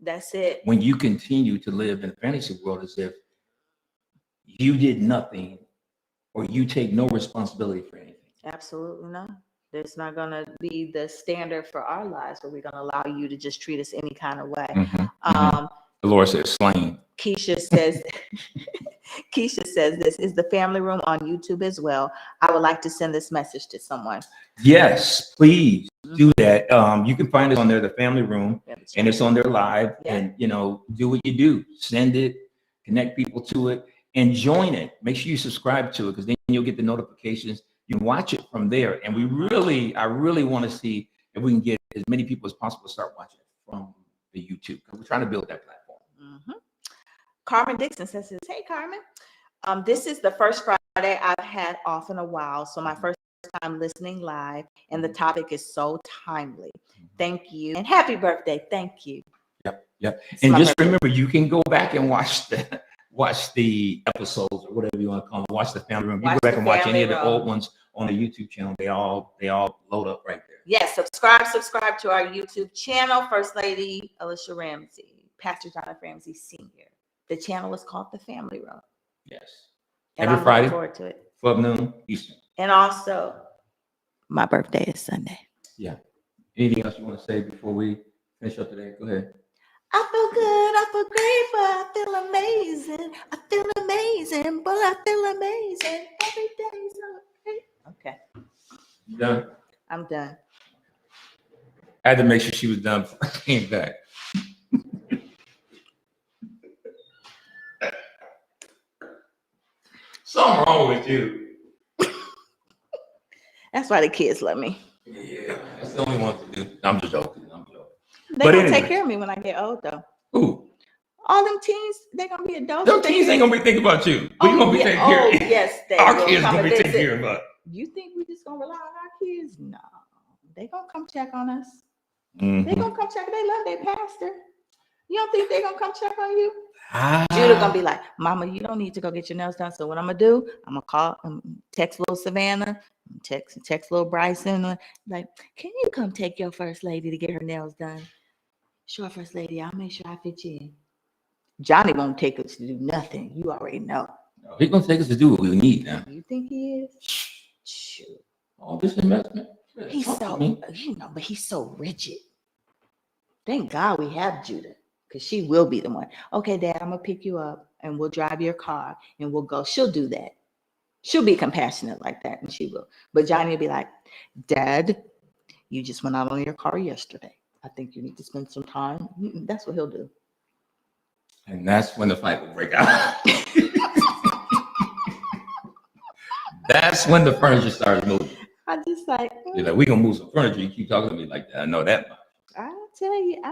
That's it. When you continue to live in a fantasy world as if you did nothing or you take no responsibility for anything. Absolutely not. It's not going to be the standard for our lives where we're going to allow you to just treat us any kind of way. The Lord says slain. Keisha says, Keisha says, this is the family room on YouTube as well. I would like to send this message to someone. Yes, please do that. You can find it on there, the family room, and it's on there live. Yeah. And do what you do. Send it, connect people to it, and join it. Make sure you subscribe to it, because then you'll get the notifications. You can watch it from there. And I really want to see if we can get as many people as possible to start watching it from the YouTube, because we're trying to build that platform. Carmen Dixon says, hey, Carmen, this is the first Friday I've had off in a while. So my first time listening live, and the topic is so timely. Thank you. And happy birthday. Thank you. Yep. And just remember, you can go back and watch the episodes, or whatever you want to call them. Watch the family room. You go back and watch any of the old ones on the YouTube channel. They all load up right there. Yes, subscribe to our YouTube channel. First Lady Alicia Ramsey, Pastor Jonathan Ramsey Sr. The channel is called The Family Room. Yes. And every Friday, forward to it. 12 noon Eastern. And also, my birthday is Sunday. Yeah. Anything else you want to say before we finish up today? Go ahead. I feel good, I feel great, but I feel amazing. I feel amazing, but I feel amazing. Every day is so great. Okay. You done? I'm done. I had to make sure she was done before I came back. Something wrong with you. That's why the kids love me. Yeah, that's the only one to do. I'm just joking. They're going to take care of me when I get old, though. Who? All them teens, they're going to be adults. Them teens ain't going to be thinking about you. We're going to be taking care of you. Yes, they our kids going to be taking care of us. You think we just going to rely on our kids? No. They going to come check on us. Mm-hmm. They going to come check. They love their pastor. You don't think they're going to come check on you? Judah going to be like, Mama, you don't need to go get your nails done. So what I'm going to do, I'm going to call, text little Savannah, text little Bryson. Like, can you come take your first lady to get her nails done? Sure, First Lady, I'll make sure I fit you in. Johnny won't take us to do nothing. You already know. No, he's going to take us to do what we need now. You think he is? Shoot. All this investment. He's so, but he's so rigid. Thank God we have Judah, because she will be the one. Okay, Dad, I'm going to pick you up and we'll drive your car and we'll go. She'll do that. She'll be compassionate like that, and she will. But Johnny will be like, Dad, you just went out on your car yesterday. I think you need to spend some time. That's what he'll do. And that's when the fight will break out. That's when the furniture starts moving. I just like, You're like, we gonna move some furniture. You keep talking to me like that. I know that much. I tell you.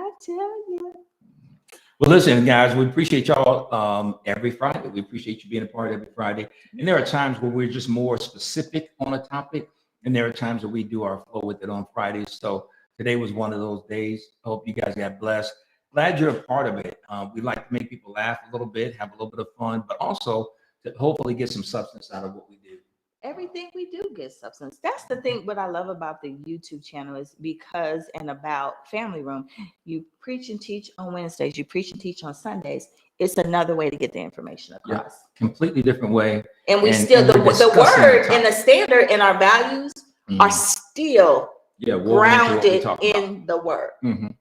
Well, listen, guys, we appreciate y'all every Friday. We appreciate you being a part of every Friday. And there are times where we're just more specific on a topic, and there are times that we do our flow with it on Fridays. So today was one of those days. I hope you guys got blessed. Glad you're a part of it. We like to make people laugh a little bit, have a little bit of fun, but also to hopefully get some substance out of what we do. Everything we do gets substance. That's the thing. What I love about the YouTube channel is because and about Family Room, you preach and teach on Wednesdays, you preach and teach on Sundays. It's another way to get the information across. Yeah, completely different way. And we still the word and the standard and our values are still grounded in the word.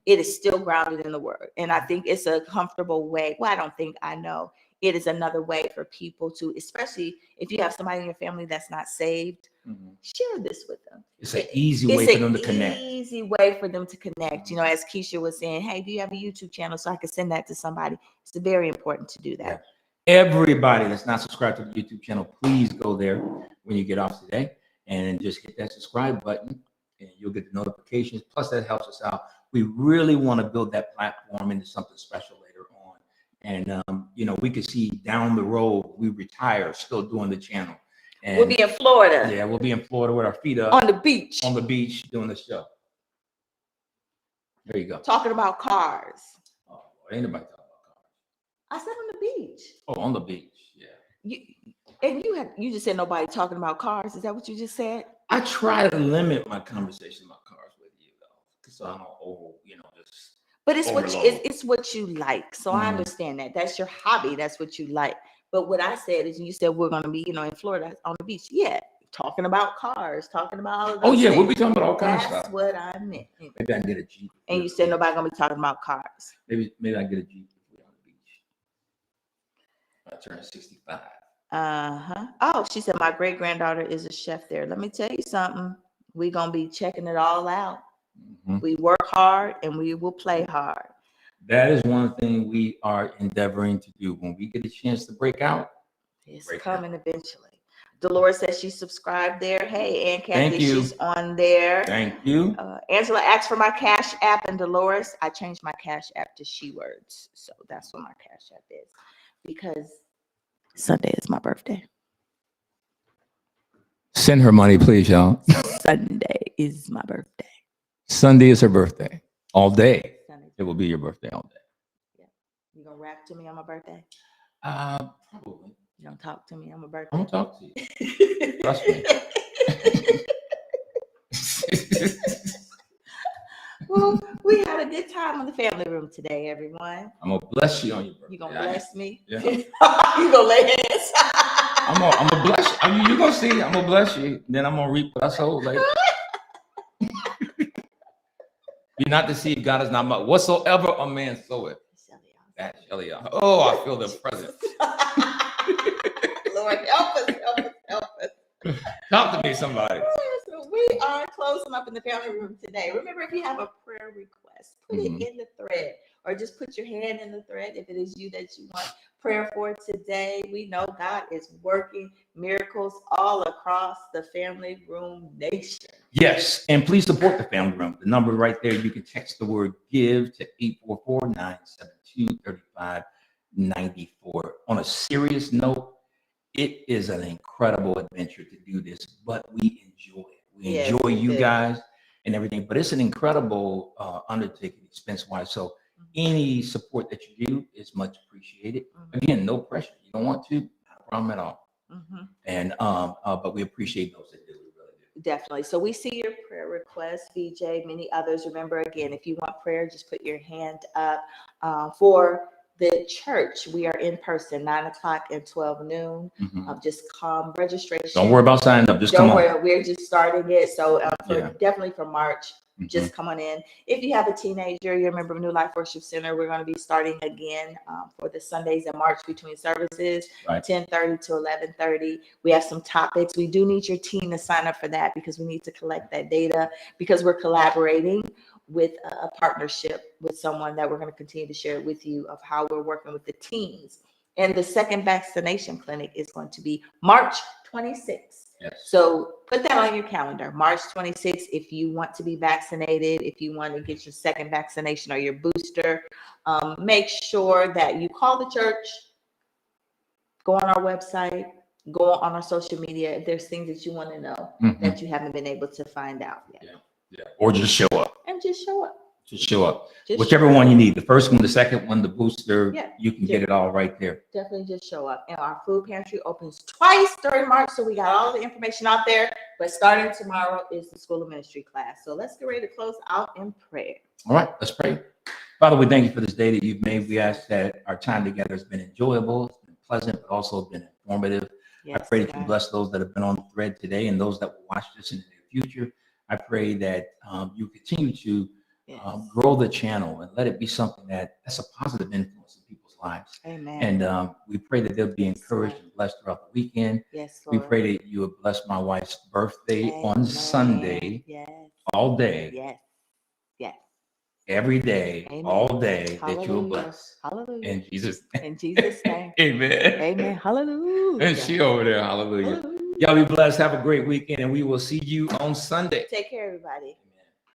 It is still grounded in the word. And I think it's a comfortable way. Well, I don't think, I know. It is another way for people to, especially if you have somebody in your family that's not saved, share this with them. It's an easy way for them to connect. Easy way for them to connect. You know, as Keisha was saying, hey, do you have a YouTube channel so I can send that to somebody? It's very important to do that. Yeah. Everybody that's not subscribed to the YouTube channel, please go there when you get off today and just hit that subscribe button and you'll get the notifications. Plus, that helps us out. We really want to build that platform into something special later on. And, you know, we could see down the road, we retire still doing the channel. And we'll be in Florida. Yeah, we'll be in Florida with our feet up. On the beach. On the beach doing the show. There you go. Talking about cars. Oh, ain't nobody talking about cars. I said on the beach. Oh, on the beach, yeah. You just said nobody talking about cars. Is that what you just said? I try to limit my conversation about cars with you, though, so I don't just. But it's what you like. So I understand that. That's your hobby. That's what you like. But what I said is, you said we're going to be, in Florida on the beach. Yeah, talking about cars, talking about all of those things. We'll be talking about all kinds of stuff. That's what I meant. Maybe I can get a Jeep. And you said nobody going to be talking about cars. Maybe I can get a Jeep on the beach. I turn 65. Oh, she said my great granddaughter is a chef there. Let me tell you something. We're going to be checking it all out. We work hard and we will play hard. That is one thing we are endeavoring to do. When we get a chance to break out, it's coming eventually. Dolores says she's subscribed there. Hey, Aunt Kathy, she's on there. Thank you. Angela asked for my Cash App, and Dolores, I changed my Cash App to She Words. So that's what my Cash App is, because Sunday is my birthday. Send her money, please, y'all. Sunday is my birthday. Sunday is her birthday. All day. It will be your birthday all day. Yeah. You gonna rap to me on my birthday? Probably. You don't talk to me on my birthday? I'm gonna talk to you. Trust me. Well, we had a good time on the Family Room today, everyone. I'm gonna bless you on your birthday. You gonna bless me? Yeah. You gonna lay hands? I'm gonna bless you. I mean, you're gonna see. I'm gonna bless you. Then I'm gonna reap what I sowed later. Be not deceived. God is not mocked. Whatsoever a man soweth, that shall he. Oh, I feel the presence. Lord, help us. Talk to me, somebody. So we are closing up in the Family Room today. Remember, if you have a prayer request, put it in the thread, or just put your hand in the thread if it is you that you want prayer for today. We know God is working miracles all across the Family Room nation. Yes, and please support the Family Room. The number right there, you can text the word GIVE to 844-972-3594. On a serious note, it is an incredible adventure to do this, but we enjoy it. We enjoy you guys and everything, but it's an incredible undertaking expense-wise. So any support that you do is much appreciated. Again, no pressure. You don't want to, not a problem at all. And but we appreciate those that do. We really do. Definitely. So we see your prayer requests, VJ, many others. Remember, again, if you want prayer, just put your hand up. For the church, we are in person, 9:00 and 12 noon. Just come registration. Don't worry about signing up. Just come on. We're just starting it. So definitely for March. Just come on in. If you have a teenager, you're a member of New Life Worship Center, we're going to be starting again for the Sundays in March between services, 10:30 to 11:30. We have some topics. We do need your teen to sign up for that because we need to collect that data, because we're collaborating with a partnership with someone that we're going to continue to share with you of how we're working with the teens. And the second vaccination clinic is going to be March 26th. Yes. So put that on your calendar. March 26th, if you want to be vaccinated, if you want to get your second vaccination or your booster, make sure that you call the church, go on our website, go on our social media. If there's things that you want to know that you haven't been able to find out yet. Yeah. Or just show up. And just show up. Just show up. Just whichever show one you need. The first one, the second one, the booster, Yeah. you can get it all right there. Definitely just show up. And our food pantry opens twice during March, so we got all the information out there. But starting tomorrow is the School of Ministry class. So let's get ready to close out in prayer. All right, let's pray. Father, we thank you for this day that you've made. We ask that our time together has been enjoyable, it's been pleasant, but also been informative. Yes, I pray that you God. bless those that have been on the thread today and those that will watch this in the future. I pray that you continue to grow the channel and let it be something that's a positive influence in people's lives. Amen. And we pray that they'll be encouraged and blessed throughout the weekend. Yes, We Lord. pray that you would bless my wife's birthday on Amen. Sunday, Yes. all day, Yes. Yes. every day, Amen. all day, that you will Hallelujah. bless. Hallelujah. In Jesus' name. In Jesus' name. Amen. Amen. Hallelujah. And she over there, hallelujah. Hallelujah. Y'all be blessed. Have a great weekend, and we will see you on Sunday. Take care, everybody.